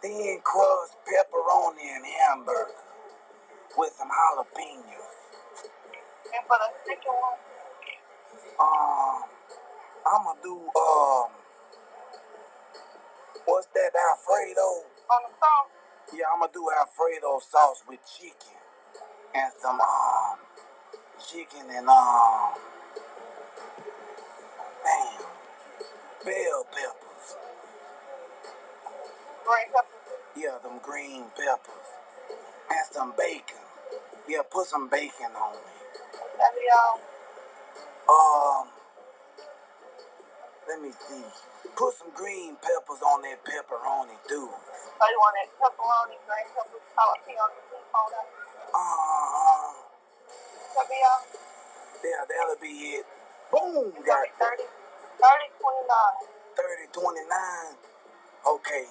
thin crust, pepperoni, and hamburger with some jalapenos. And for the second one? I'ma do what's that, Alfredo? On the sauce? Yeah, I'ma do Alfredo sauce with chicken and some bell peppers. Green peppers? Yeah, them green peppers. And some bacon. Yeah, put some bacon on it. Let me see. Put some green peppers on that pepperoni, too. So you want that pepperoni, green peppers, jalapeno, all that? Yeah, that'll be it. Boom! Got 30, 29. 30, 29? Okay.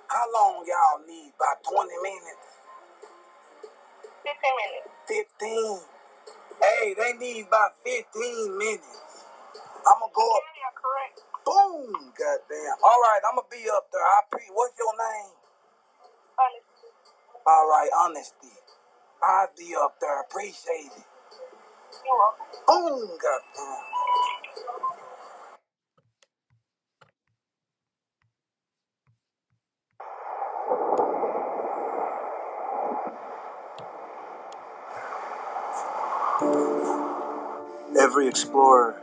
How long y'all need? About 20 minutes? 15 minutes. 15? Hey, they need about 15 minutes. I'ma go up. Yeah, correct. Boom! Goddamn. All right, I'ma be up there. What's your name? Honesty. All right, Honesty. I'll be up there. Appreciate it. You're welcome. Boom! Goddamn. Every explorer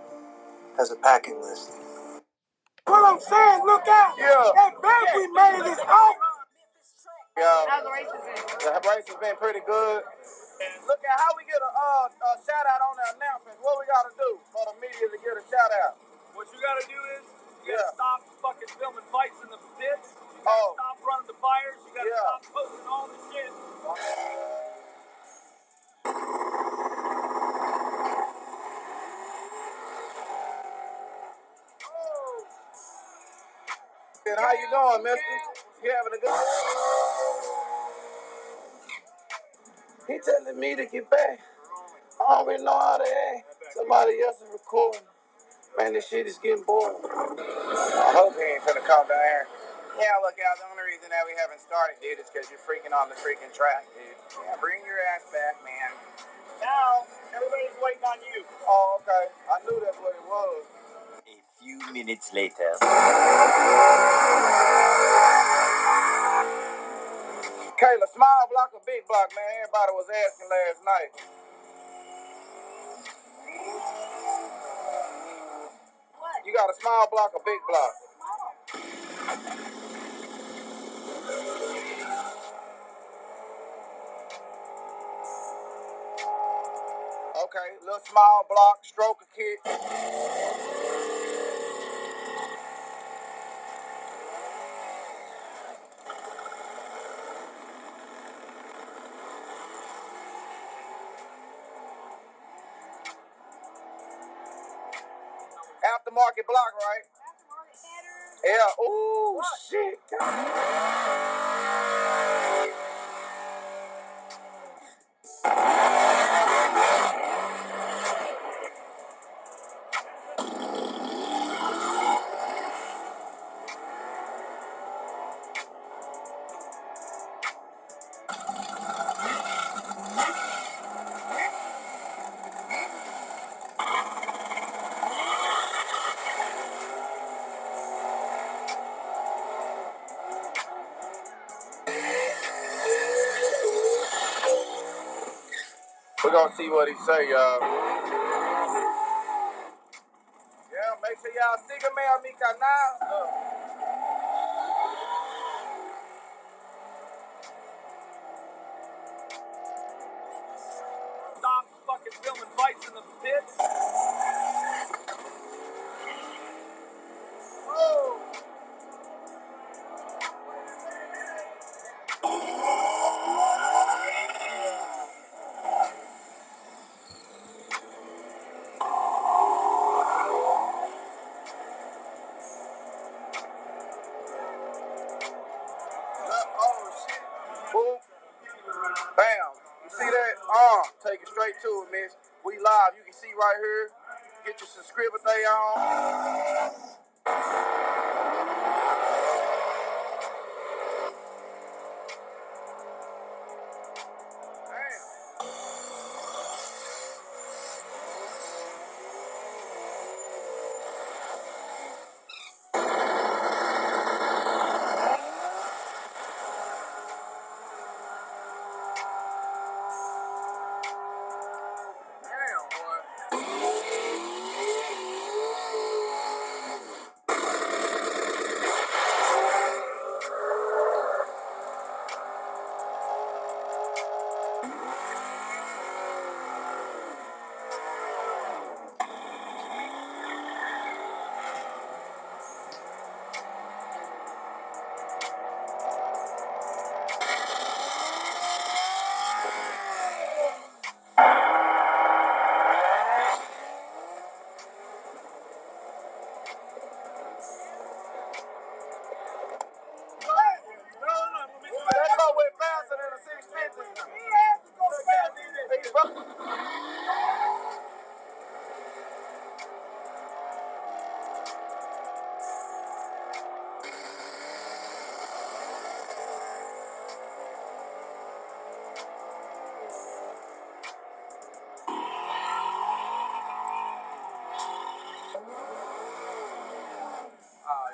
has a packing list. What I'm saying, look out! Yeah. That bet we made is out. Yeah. How's the race been? The race has been pretty good. Look at how we get a shout out on the announcements. What we gotta do for the media to get a shout out? What you gotta do is you gotta stop fucking filming fights in the pits. You gotta stop running the fires. You gotta stop posting all the shit. How you doing, mister? You having a good He telling me to get back. I don't really know how to act. Somebody else is recording. Man, this shit is getting boring. I hope he ain't finna come down here. Yeah, look, Al, the only reason that we haven't started, dude, is because you're freaking on the freaking track, dude. Yeah, bring your ass back, man. Now, everybody's waiting on you. Oh, okay. I knew that's what it was. A few minutes later. Kayla, small block or big block, man? Everybody was asking last night. What? You got a small block or big block? Okay, little small block, stroke a kick. Aftermarket block, right? Aftermarket header. Yeah, ooh, what? Shit. We're gonna see what he say, y'all. Yeah, make sure y'all stick him out, Mika, now. Stop fucking filming fights in the pits. Oh. Oh, shit. Boom. Bam. You see that? Take it straight to it, miss. We live. You can see right here. Get your subscriber thing on. Damn. Damn, boy. That car went faster than a 650. He has to go faster.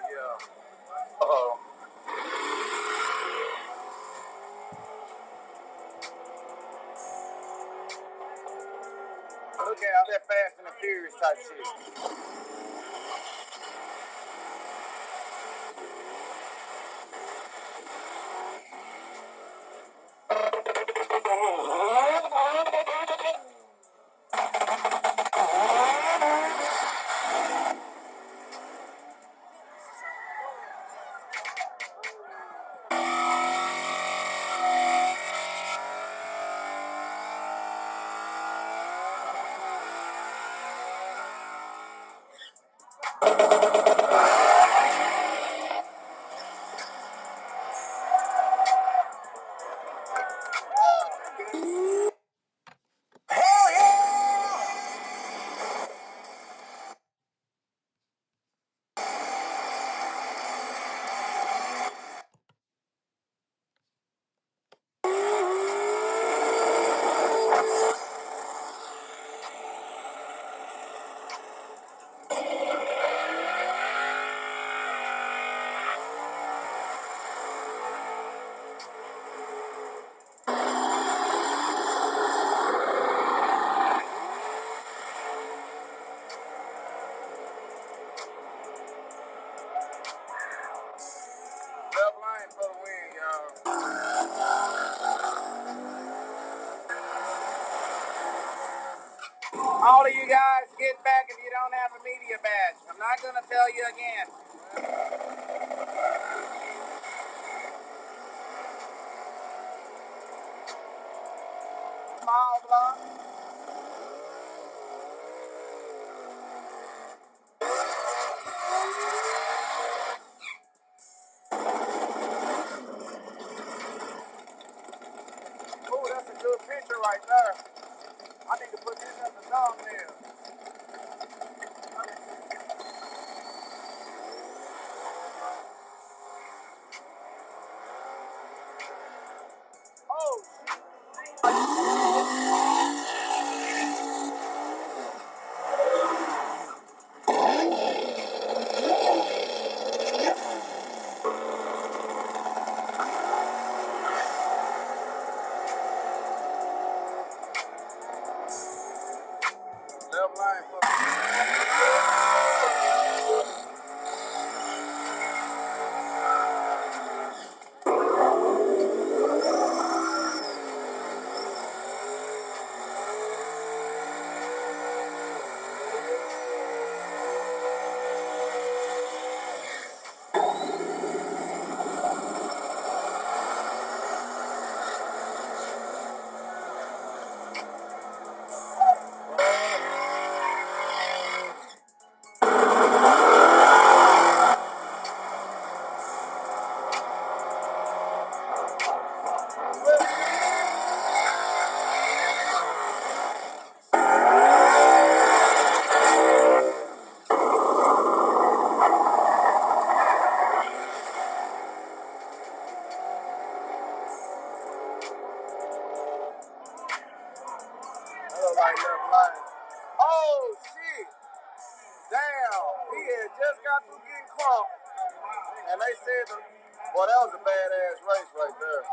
Yeah. Uh-oh. Look at that Fast and the Furious type shit. All of you guys, get back if you don't have a media badge. I'm not gonna tell you again. Small block. Oh, that's a good picture right there. I need to put this as a thumbnail. Oh, shit. Left line for left line. Oh, shit. Damn. He had just got through getting caught. And they said, boy, that was a badass race right there.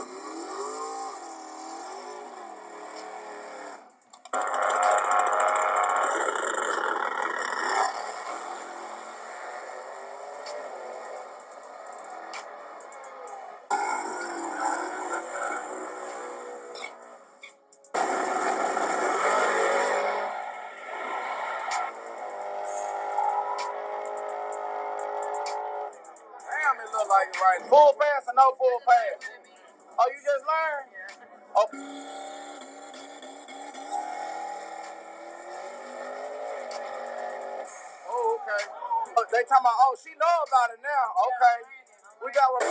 Damn, it look like it right. Full pass or no full pass? Oh, you just learned? Okay. Oh, okay. They talking about, oh, she know about it now. Okay. We got what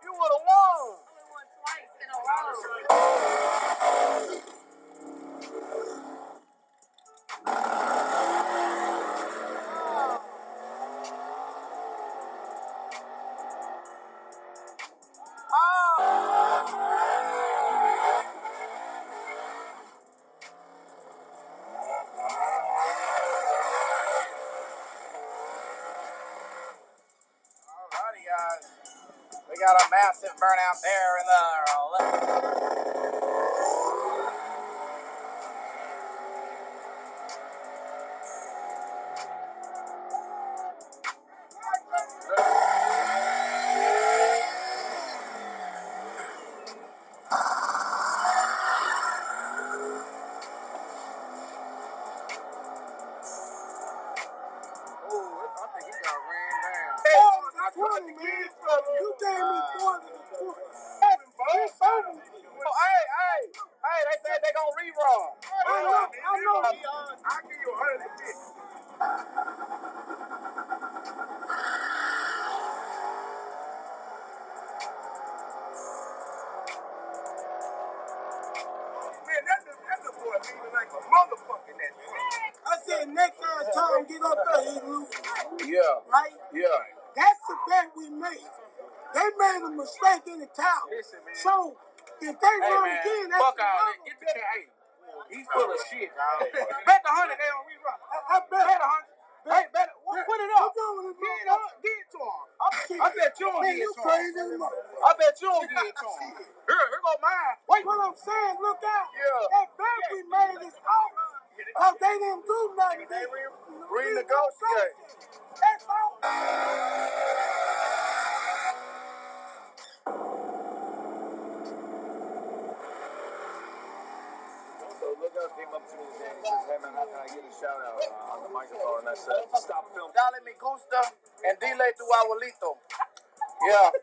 you would have won. Twice in a row. Alrighty, guys. We got a massive burnout there in the left. You gave me more than a 20. Hey, they said they gonna rerun. I know. I'll give you 150. Man, that's a boy leaving like a motherfucking that. I said next time Tom get up there, he lose. Yeah. Right? Yeah. That's the bet we made. They made a mistake in the tower. Listen, man. So if they run again, that's fuck all that. Get the cat. He's full of shit, dog. Bet the 100 they don't rerun. I bet 100. Hey, bet it. Put it up. Get it to him. I bet you don't get it to him. I bet you don't get it to him. Here go mine. Wait. What I'm saying, look out. Yeah. That bet we made is off. Because they didn't do nothing. They renegotiate. That's all. to me today and he says, hey man, how can I get a shout out on the microphone? And I said, stop filming. Dale me gusta and dile tu abuelito. Yeah.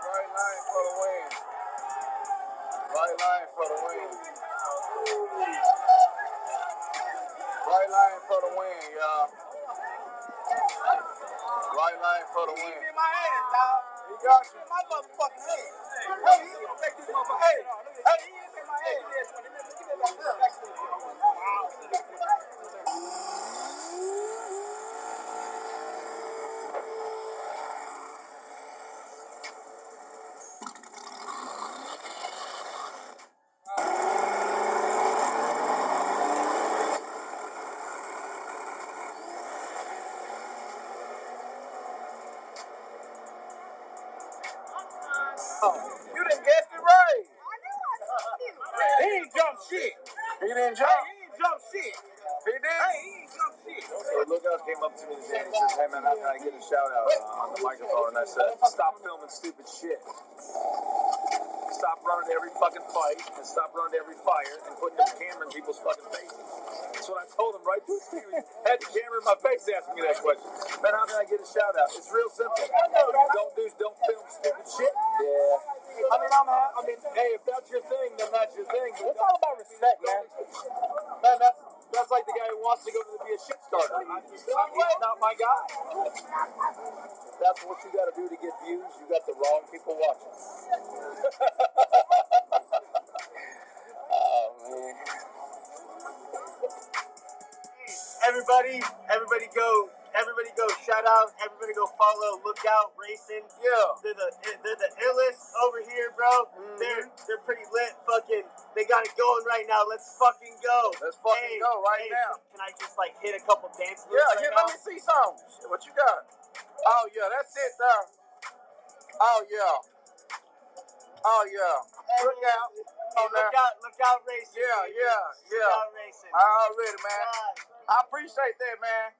Right line for the win. Right line for the win. Right line for the win, y'all. Right line for the win. He in my hand, dog. He got you. In my motherfucking hand. Hey, he gonna take this motherfucker. Hey, he is in my hand. Give me that. You done guessed it right. He ain't jump shit. He didn't jump? Hey, he ain't jump shit. He did? Hey, he ain't jump shit. So Lookout came up to me today and he says, hey man, how can I get a shout out on the microphone? And I said, stop filming stupid shit. Stop running to every fucking fight and stop running to every fire and putting the camera in people's fucking faces. That's what I told him right through. Had the camera in my face asking me that question. Man, how can I get a shout out? It's real simple. Don't film stupid shit. Yeah. I mean, hey, if that's your thing, then that's your thing. But it's all about respect, man. Man, that's like the guy who wants to go to be a shit starter. He's not my guy. That's what you got to do to get views. You got the wrong people watching. Oh man. Everybody go! Shout out! Everybody go follow Lookout Racing. Yeah. They're the illest over here, bro. Mm-hmm. They're pretty lit. Fucking, they got it going right now. Let's fucking go. Let's fucking go right now. Can I just like hit a couple dance moves? Yeah, let me see some. What you got? Oh yeah, that's it there. Oh yeah. Oh yeah. Look out. Lookout Racing. Yeah. Lookout Racing. Already, man. I appreciate that, man.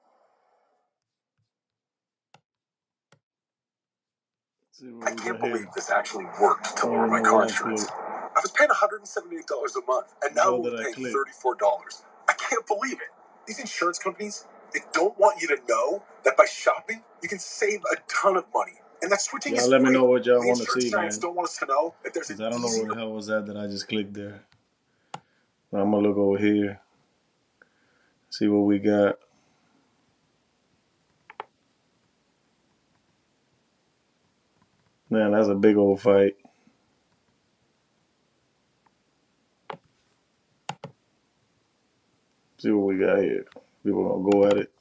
I can't believe this actually worked to lower my car insurance. I was paying $178 a month, and now we're paying $34. I can't believe it. These insurance companies, they don't want you to know that by shopping, you can save a ton of money. And that switching is free. Let me know what y'all the want to insurance see, giants man. don't want us to know that there's an I don't know easy where the hell was that I just clicked there. I'm going to look over here. See what we got. Man, that's a big old fight. See what we got here. People gonna go at it.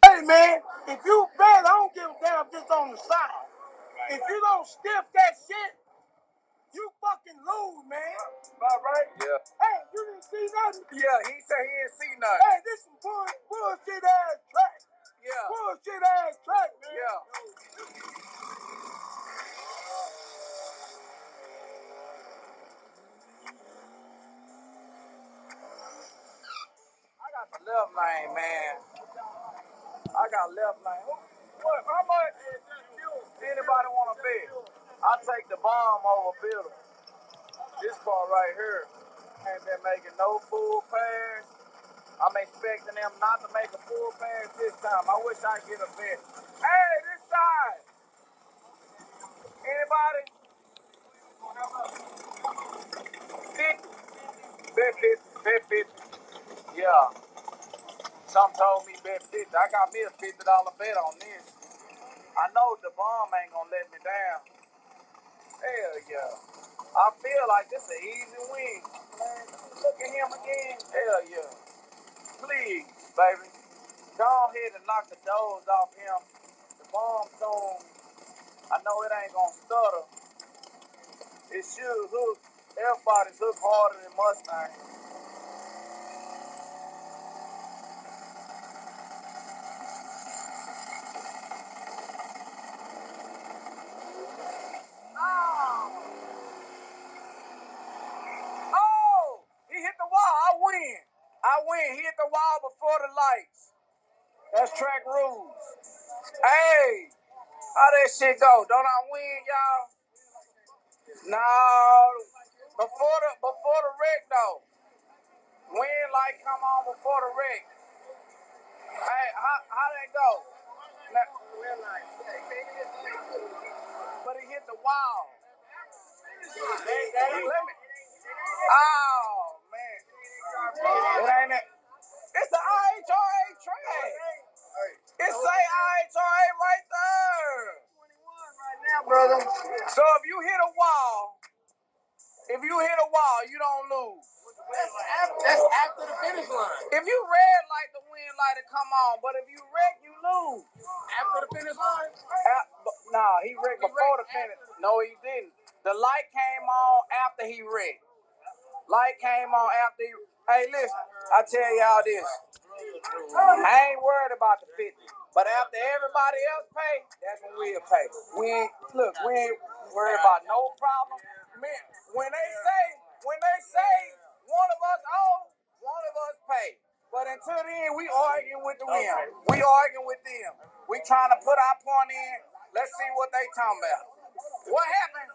Hey man, if you bet, I don't give a damn if it's on the side. If you don't stiff that shit, you fucking lose, man. All right? Yeah. Hey, you didn't see nothing? Yeah, he said he didn't see nothing. Hey, this some bullshit ass track. Yeah. Bullshit ass track, man. Yeah. I got the left lane, man. I got left lane. What? How much? Anybody want to bet? I take the bomb over Bill. This part right here ain't been making no full pass. I'm expecting them not to make a full pass this time. I wish I could get a bet. Hey, this side. Anybody? 50. Bet 50. Bet 50. Yeah. Some told me bet 50. I got me a $50 bet on this. I know the bomb ain't gonna let me down. Hell yeah. I feel like this an easy win. Man, look at him again. Hell yeah. Please, baby. Go ahead and knock the doors off him. The bomb zone. I know it ain't gonna stutter. It should hook. Everybody's hook harder than Mustang. before the lights. That's track rules. Hey, how that shit go? Don't I win, y'all? No. Before the wreck though. When light come on before the wreck. Hey, how that go? But he hit the wall. Let me. Oh man. It ain't it. It's the IHRA track. It say IHRA right there. 21 right now, brother. So if you hit a wall, you don't lose. That's after the finish line. If you red light, the wind light to come on, but if you wreck, you lose. After the finish line? Nah, he wrecked before the finish. No, he didn't. The light came on after he wrecked. Light came on after he... Hey, listen, I tell y'all this. I ain't worried about the 50. But after everybody else pay, that's when we'll pay. We ain't worried about no problem. Man, when they say one of us owe, one of us pay. But until then, we arguing with the women. We arguing with them. We trying to put our point in. Let's see what they talking about. What happened?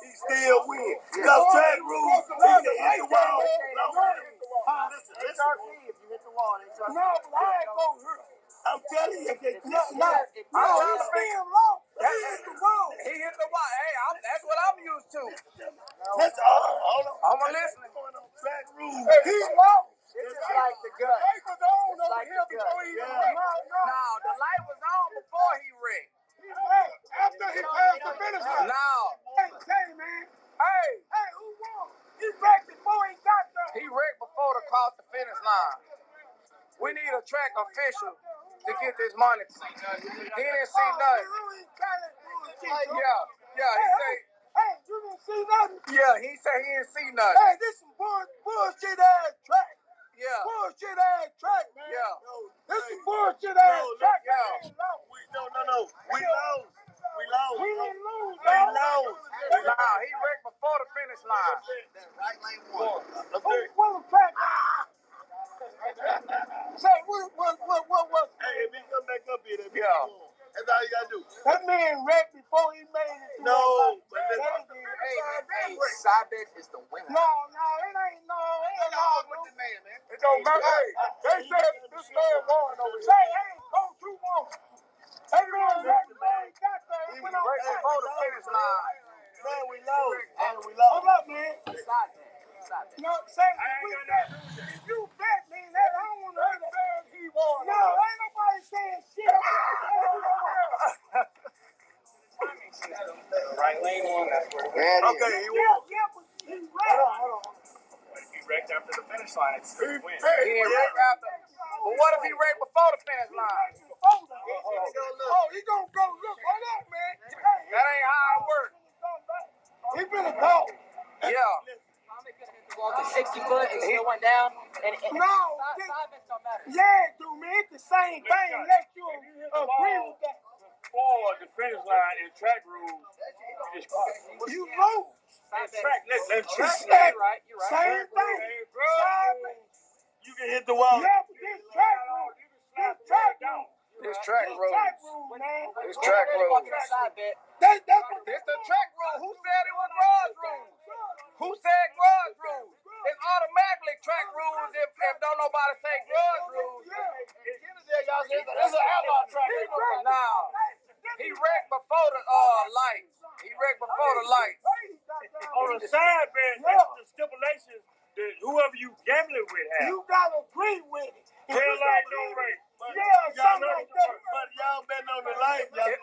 He still win. Because track rules, he can hit the wall. Listen. If you hit the wall, they trust. No, but I ain't gonna hurt. I'm telling you, if they listen, I'm trying to figure him low. He hit the wall. He hit the wall. Hey, that's what I'm used to. That's all. I'm listening. Track rules. He low. It's just like the gut. The light was on over here before he wrecked. No, the light was on before he wrecked. He wrecked after he passed the finish line. No. Hey, man. Hey, who won? He wrecked before he got there. He wrecked before to cross the finish line. We need a track official to get this money. He didn't see nothing. Yeah, he said. Hey, you didn't see nothing? Yeah, he said he didn't see nothing. Hey, this some bullshit ass track. Yeah. Bullshit ass track, man. Yeah. This some bullshit ass track. Yeah. No. We lost. We didn't lose. We lost. Nah, he wrecked before the finish line. Right lane one. What was track? Say, what? Hey, if he come back up here, that's all you gotta do. That man wrecked before he made it. No, but hey, side bet is the winner. No, it ain't no. With the man. It don't matter. Hey, they said this man won over here. Say, hey, don't you won. That man wrecked before he got there. He went before the finish line. Man, we lost. Hold up, man. Side bet. No, say, if you bet me, I don't want to hear that. He won. No, ain't nobody saying shit. Right lane one, that's where it is. Okay, he won. Yeah, but he wrecked. Hold on. If he wrecked after the finish line, it's a win. He didn't wreck after. But what if he wrecked before the finish line? He gonna go look. Hold up, man. That ain't how it works. He finna go. Yeah. Well, to 60 foot, it still went down. No, don't matter. Yeah, dude, man, it's the same thing. Unless you agree with that. Before the finish line in track rules, you lose. You're right. Same thing. You can hit the wall. Yeah, but this track rules. This track rules, man. This track rules. This the track rule. Who said it was garage rules? Who said garage rules? It's automatically track rules if don't nobody say garage rules. It's an outlaw track. Now, he wrecked before the lights. On the side bet, that's the stipulations that whoever you gambling with has. You gotta agree with it. Red light, no race. Something like that. But y'all betting on the light. If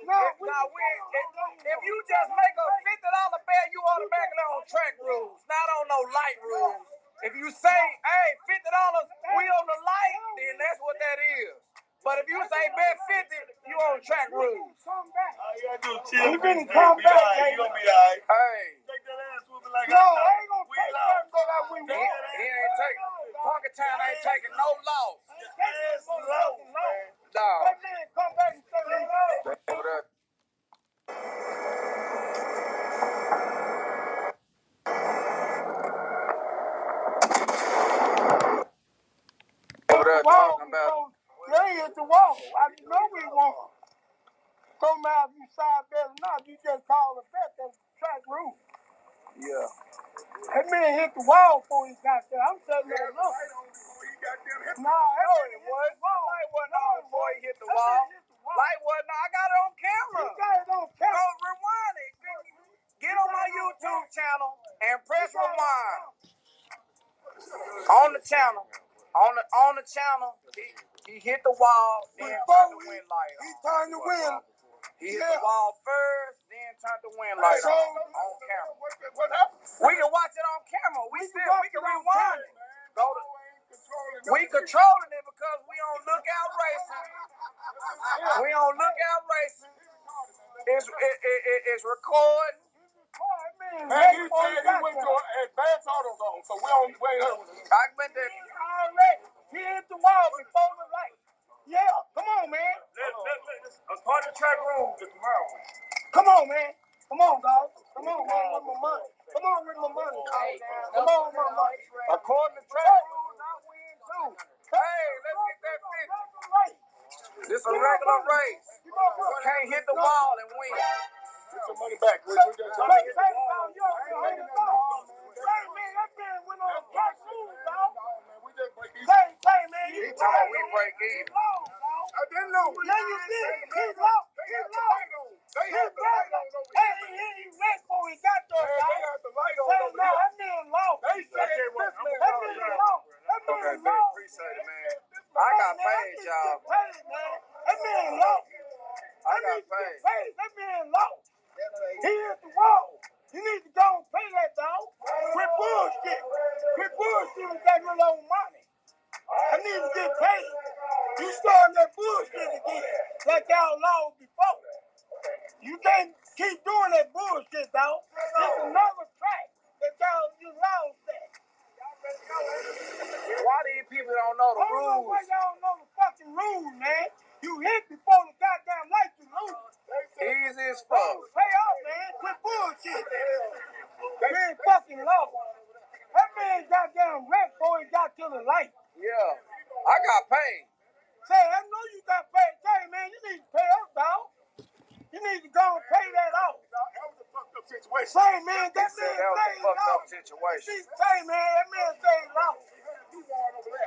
you just make a $50 bet, you automatically on track rules, not on no light rules. If you say, hey, $50, we on the light, then that's what that is. But if you say bet 50, you on track rules. All you gotta do is chill. You gonna come back, you gonna be all right. Hey. Take that ass whooping like I ain't gonna take that that we won. He ain't taking. Pocket Town ain't taking no loss. Ass low, man. Dog. That man come back and say that. wall. They hit the wall. I know we won. So now if you side bet or not, you just call a bet. That's track rule. Yeah. That man hit the wall before he got there. I'm telling you, look. No, it wasn't. Light wasn't on before he hit the wall. Light wasn't on. I got it on camera. You got it on camera. Go rewind it. Get on my YouTube channel and press rewind. On the channel. On the channel, he hit the wall, then turned the wind light on. He turned the wind. He hit the wall first, then turned the wind light on camera. We can watch it on camera. We can rewind it. We controlling it because we on Lookout Racing. We on Lookout Racing. It's recording. Man, he said he went to advanced auto zone, so we ain't heard with him. I went there. He hit the wall before the light. Yeah, come on, man. Let's part of the track room tomorrow. Come on, man. Come on, dog. Come on, man, with my money. Come on with my money, dog. Come on with my money. According to track rules, I win too. Hey, let's get that 50. This a regular race. You can't hit the wall and win. Get your money back. We're just trying to hit the wall. Hey, man, that man went on track rules, dog. We just break even. Hey, man, you talking about we break even. I didn't know. Yeah, you did. He's low. He's low. They had the light on over here. Hey, he wrecked before he got there, dog. They had the light on over here. That man low. They said that man low. That man low. Appreciate it, man. I got paid, y'all. That man low. I got paid. That man low. He hit the wall. You need to go and pay that, dog. Quit bullshit. Quit bullshit with that little old money. I need to get paid. You starting that bullshit again, like y'all lost before. You can't keep doing that bullshit, dog. It's another track that you lost at. Why these people don't know the rules? I don't know why y'all don't know the fucking rules, man. You hit before the goddamn light, you lose. Easy as fuck. Pay off, man. Quit bullshit. Man, fucking low. That man goddamn wrecked before he got to the light. Yeah. I got paid. Say, I know you got paid. Say, man, you need to pay up, dog. You need to go and pay that off. That was a fucked up situation. Say, man, that man that was a fucked up situation. Say, man, that man say he lost.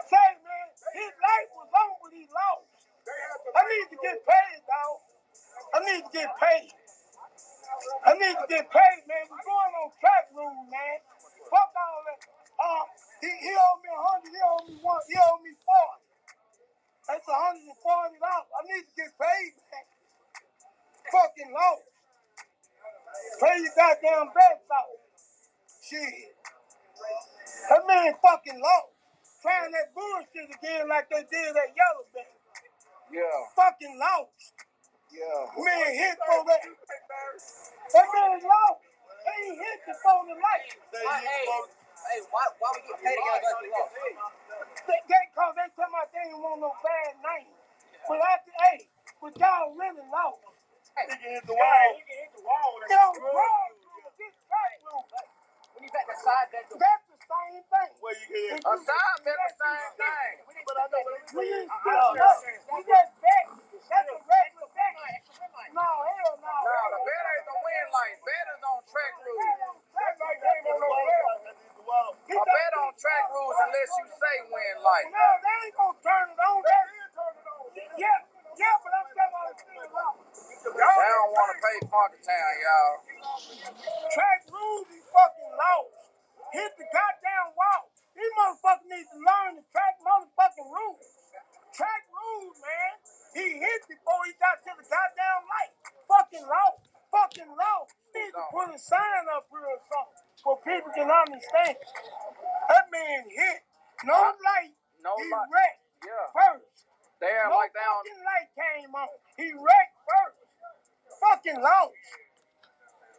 Say, man, his life was on, but he lost. I need to get paid, dog. I need to get paid. I need to get paid, man. We're going on track rules, man. Fuck all that. He owed me 100. He owed me 1. He owed me 40. That's $140. I need to get paid, man. Fucking lost. Pay your goddamn bets out. Shit. That man fucking lost. Trying that bullshit again like they did at Yellow Bay. Yeah. Fucking lost. Yeah. Man hit for that. That man lost. He hit before the light. Hey, why we get paid together like we lost? Cause they tell me they didn't want no bad name. But y'all really lost. He can hit the wall. He can hit the wall. Get track rule. When you bet the side bet, that's the same thing. Well, you can hit a side bet the same thing. But I know what we just bet. That's a regular bet. No, hell no. No, the bet ain't the win light. Bet is on track rules. A bet on track rules unless you say win light. No, they ain't gonna turn it on. Yeah, but I'm telling you, it's still wrong. They don't want to pay Funky Town, y'all. Track rules, he fucking lost. Hit the goddamn wall. These motherfuckers need to learn the track motherfucking rules. Track rules, man. He hit before he got to the goddamn light. Fucking lost. Fucking lost. Need to put a sign up here or something so people can understand. That man hit. No light. No he light. Wrecked first. No like fucking light came on. He wrecked first. Fucking lost.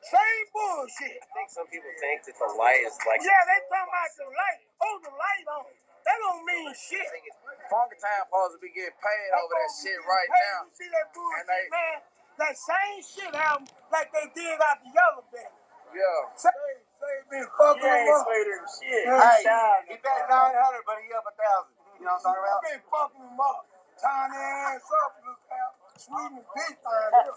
Same bullshit. I think some people think that the light is like... Yeah, they talking about the light. Oh, the light on. That don't mean shit. Funky Town supposed to be getting paid over that shit right now. You see that bullshit, man? That same shit happened like they did out the Yellow Bay. Yeah. Say me, fuck him up. Shit. Hey, he bet 900, but he up 1,000. You know what I'm talking about? I've been fucking him up. Tying their ass up, look out. Sweden the bitch down here.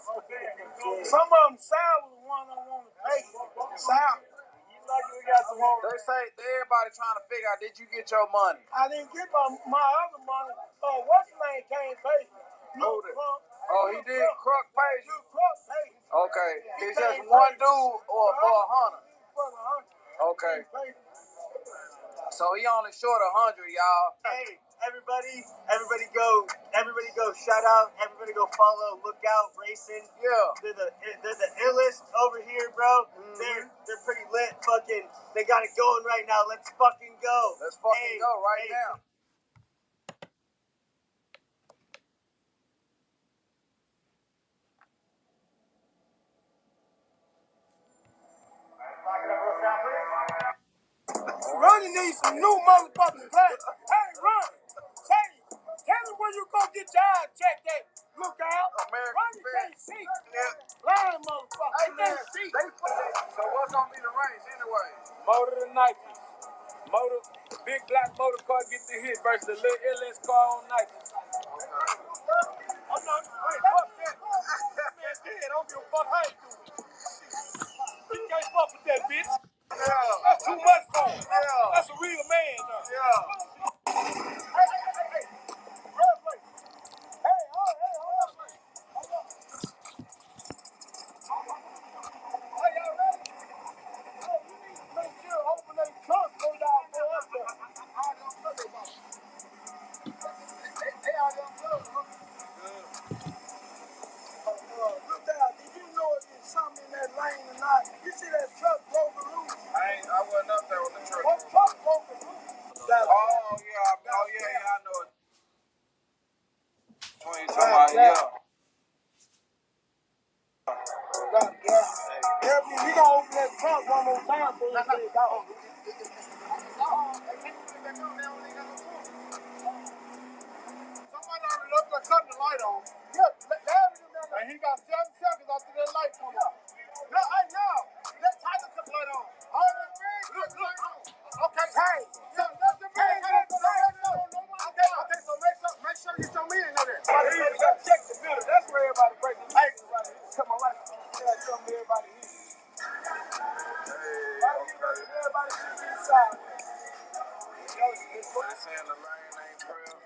Some of them Sal was the one I want to take. Sal. They say everybody trying to figure out, did you get your money? I didn't get my other money. What's his name came pay me? No, oh, he did. Crook paid you. Crook paid me. Okay. It's just one dude or for 100? For 100. Okay. So he only short 100, y'all. Hey, everybody go shout out, everybody go follow Lookout Racing. Yeah. They're the illest over here, bro. Mm-hmm. They're pretty lit. Fucking, they got it going right now. Let's fucking go. Let's fucking go right now. Ronnie needs some new motherfucking players. Hey, Ronnie, tell me where you go get your eye checked at. Look out. Ronnie can't see. Blind motherfucker. He can't see. So what's gonna be the race anyway? Motor to Nike. Big black motor car get the hit versus the little LS car on Nike. Okay. I'm not. Wait, fuck that. Man, dead. I don't give a fuck how you do it. You can't fuck with that bitch. Yeah. That's too much for him. Yeah. That's a real man, though. Yeah. Hey. Real quick. Hey, hold on. Hold on. Are y'all ready? Oh, you need to make sure open that trunk go down for us. I don't know about it. They out there good. Look down. Did you know if there's something in that lane or not? You see that truck broke the roof? I wasn't up there with the truck. What truck broke the roof? Oh, yeah. I know it. What you talking about? Yeah. We gonna open that trunk one more time for you. Somebody already looked like cutting the light on. Yeah, and he got 7 seconds after that light come on. No, I know. Let Tyler cut the light on. Look. Okay. Hey. So let the man Okay, so make sure you show me in there. You gotta check the building. That's where everybody breaks the light. Come on, right. Yeah, show me everybody here. Hey, okay. Everybody should be inside. They're saying the lane ain't real.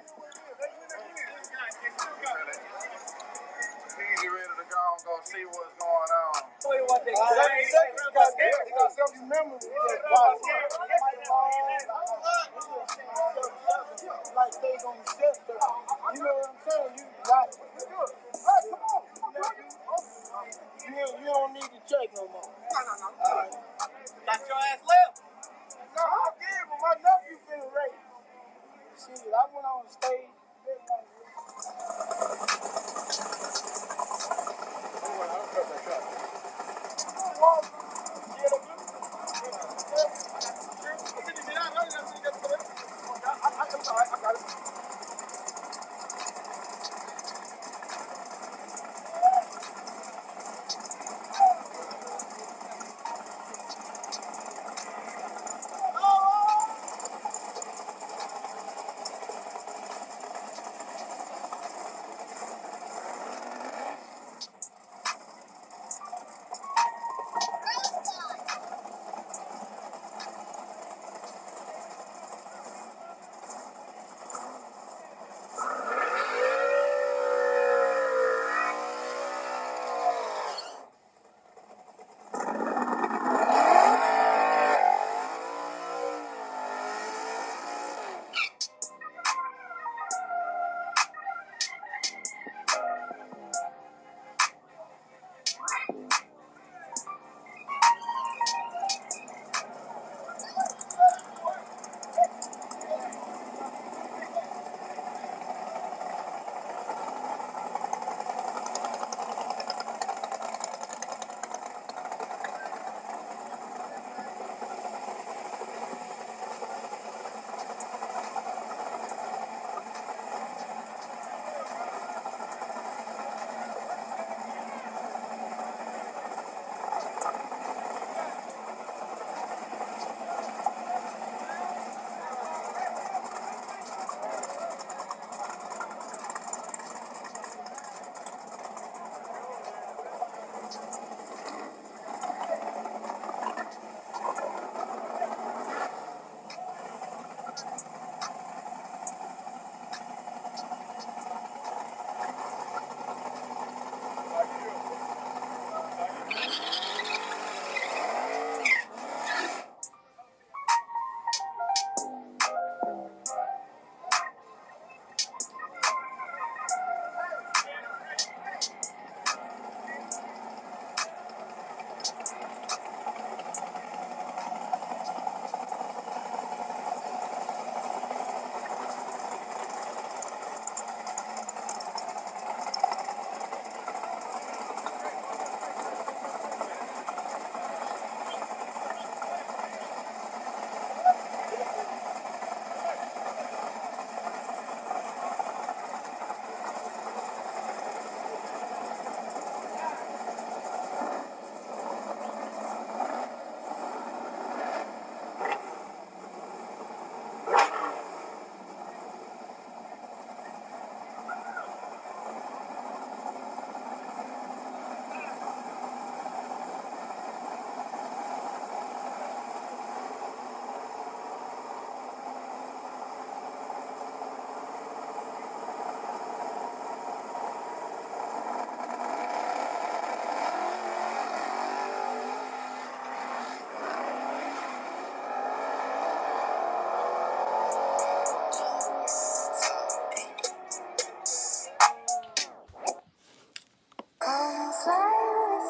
He's ready to go and go see what's going on. He got something memory. Like they gonna set the, you know what I'm saying? You got it. Hey, come on. You don't need to check no more. No. Got your ass left. No, I did, but my nephew feeling ready. See, I went on stage. I got it.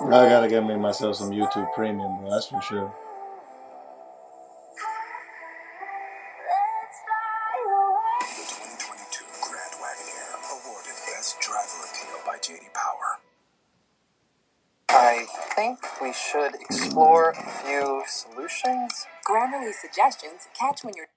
I gotta get me myself some YouTube Premium, bro. That's for sure. The 2022 Grand Wagoneer awarded Best Driver Appeal by J.D. Power. I think we should explore a few solutions. Grammarly suggestions catch when you're.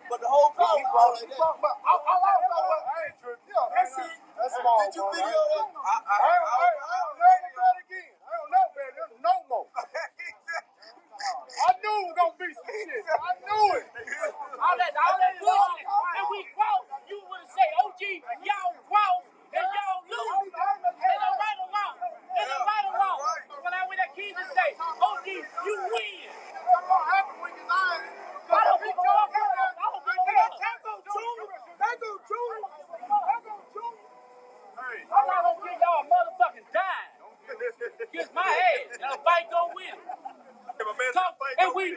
But the whole car was all like that. I ain't tripping. That's it. That's small. Did you video that? I don't never bet again. I don't never bet no more. I knew it was gonna be some shit. I knew it. All that bullshit. And we cross, you would have said, OG, y'all cross and y'all lose. And I'm right or wrong. And I'm right or wrong. When I with that kid to say, OG, you win. What's gonna happen when you lying? I don't give a fuck. I'm not gonna get y'all motherfucking dime. Kiss my ass. And the fight go win. And we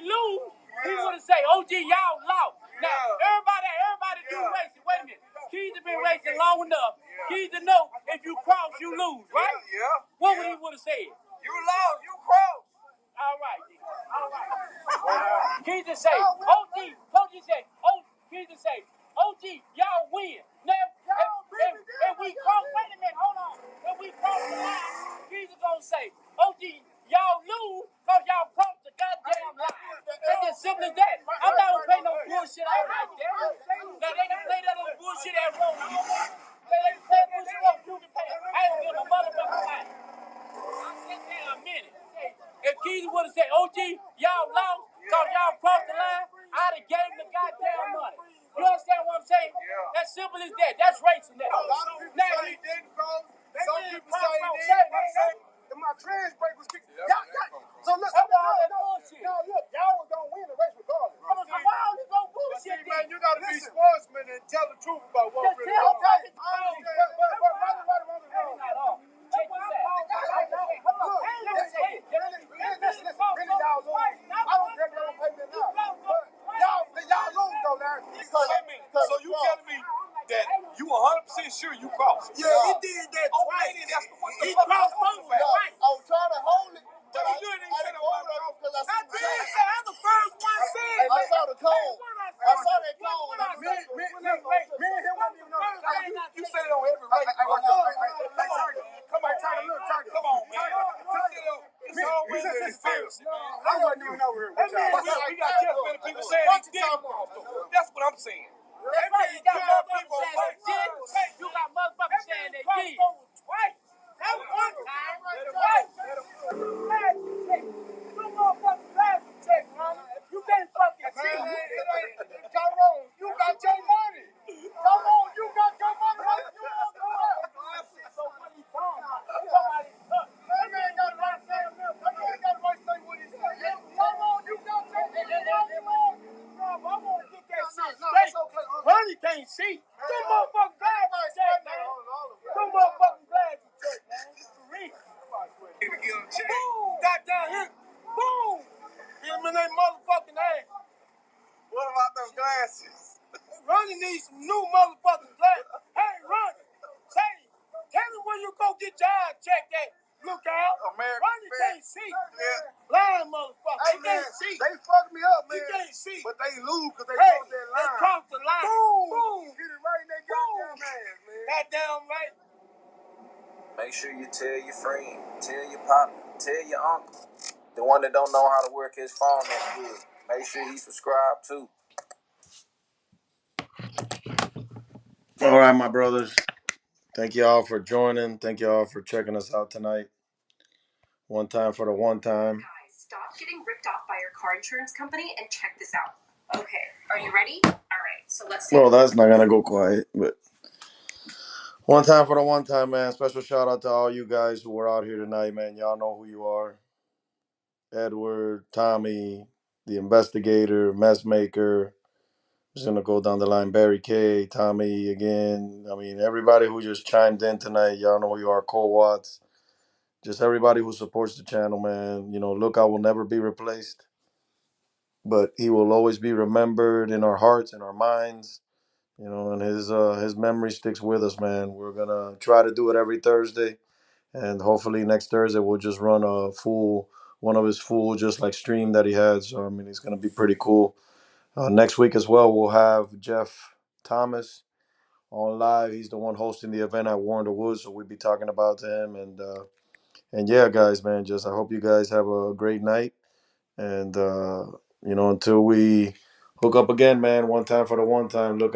lose, he would have said, OG, y'all lost. Now, everybody do racing. Wait a minute. Keys have been racing long enough. Keys to know if you cross, you lose, right? Yeah. What would he would have said? You lost, you crossed. All right. Keys to say, OG say, Keys to say, OG, y'all win. Now, if we cross, wait a minute, hold on. If we cross the line, Keys is gonna say, OG, y'all lose because y'all crossed the goddamn line. It's as simple as that. I'm not gonna play no bullshit out like that. Now, they can play that little bullshit at Rome. They can play bullshit on G2K. I ain't gonna give a motherfucking line. I'm sitting there a minute. If Keith would have said, OG, y'all lost because y'all crossed the line, I'd have gave him the goddamn money. You understand what I'm saying? Yeah. That's simple as that. That's racing that. A lot of people say he didn't cross. Some people say he did. And my trans brake was kicking. So listen, look, y'all was gonna win the race regardless. Why all this old bullshit? See, man, you gotta be sportsman and tell the truth about what really happened. Okay, I understand, but right. Check this out. Really, y'all lose. I don't care if y'all don't pay me now. But y'all lose though, Larry. So you telling me that you 100% sure you crossed? Yeah, he did that twice. He crossed over. I was trying to hold it. But he didn't even say no because I I'm the first one saying. I saw the cone. I saw that cone. Me and him wasn't even on. You said it on every race. Come on, Tiger. Look, Tiger. Come on, man. It's always a conspiracy, man. I wasn't even over here. We got just many people saying he didn't cross. That's what I'm saying. You got motherfuckers saying they did. You got motherfuckers saying they did. Twice. That was one time. Twice. You motherfucking plastic check, man. You can't fucking see. Tyrone, you got your money. Tyrone, you got your money. So what he talking about? Somebody's cut. That man got the right to say what he said. Tyrone, you got your money. No, I want to get that shit straight. Honey can't see. Them motherfucking plastic check, man. Them motherfucking plastic check, man. It's for real. Boom! Got down here. Boom! Hit him in that motherfucking ass. What about them glasses? Ronnie needs some new motherfucking glasses. Hey, Ronnie, tell him where you go get your eye checked at. Look out. Ronnie can't see. Yeah. Blind motherfucker. Hey, He man, can't see. they fucked me up, man. He can't see. But they lose because they Hey, crossed that they line. crossed the line. Boom! Boom! Get it right in that goddamn ass, man. Goddamn right. Make sure you tell your friend, tell your partner, tell your uncle, the one that don't know how to work his phone that good. Make sure he subscribe too. All right, my brothers. Thank y'all for joining. Thank y'all for checking us out tonight. One time for the one time. Guys, stop getting ripped off by your car insurance company and check this out. Okay, are you ready? All right, so let's take Well, that's not gonna go quiet, but one time for the one time, man. Special shout out to all you guys who were out here tonight, man. Y'all know who you are. Edward, Tommy, the investigator, messmaker. Just gonna go down the line. Barry K, Tommy again. I mean, everybody who just chimed in tonight. Y'all know who you are. Cole Watts. Just everybody who supports the channel, man. You know, Lookout will never be replaced, but he will always be remembered in our hearts, in our minds. You know, and his memory sticks with us, man. We're gonna try to do it every Thursday, and hopefully next Thursday we'll just run one of his full just like stream that he had. So I mean, it's gonna be pretty cool. Next week as well, we'll have Jeff Thomas on live. He's the one hosting the event at War in the Woods, so we'll be talking about him. And yeah, guys, man, just I hope you guys have a great night. And until we hook up again, man, one time for the one time. Look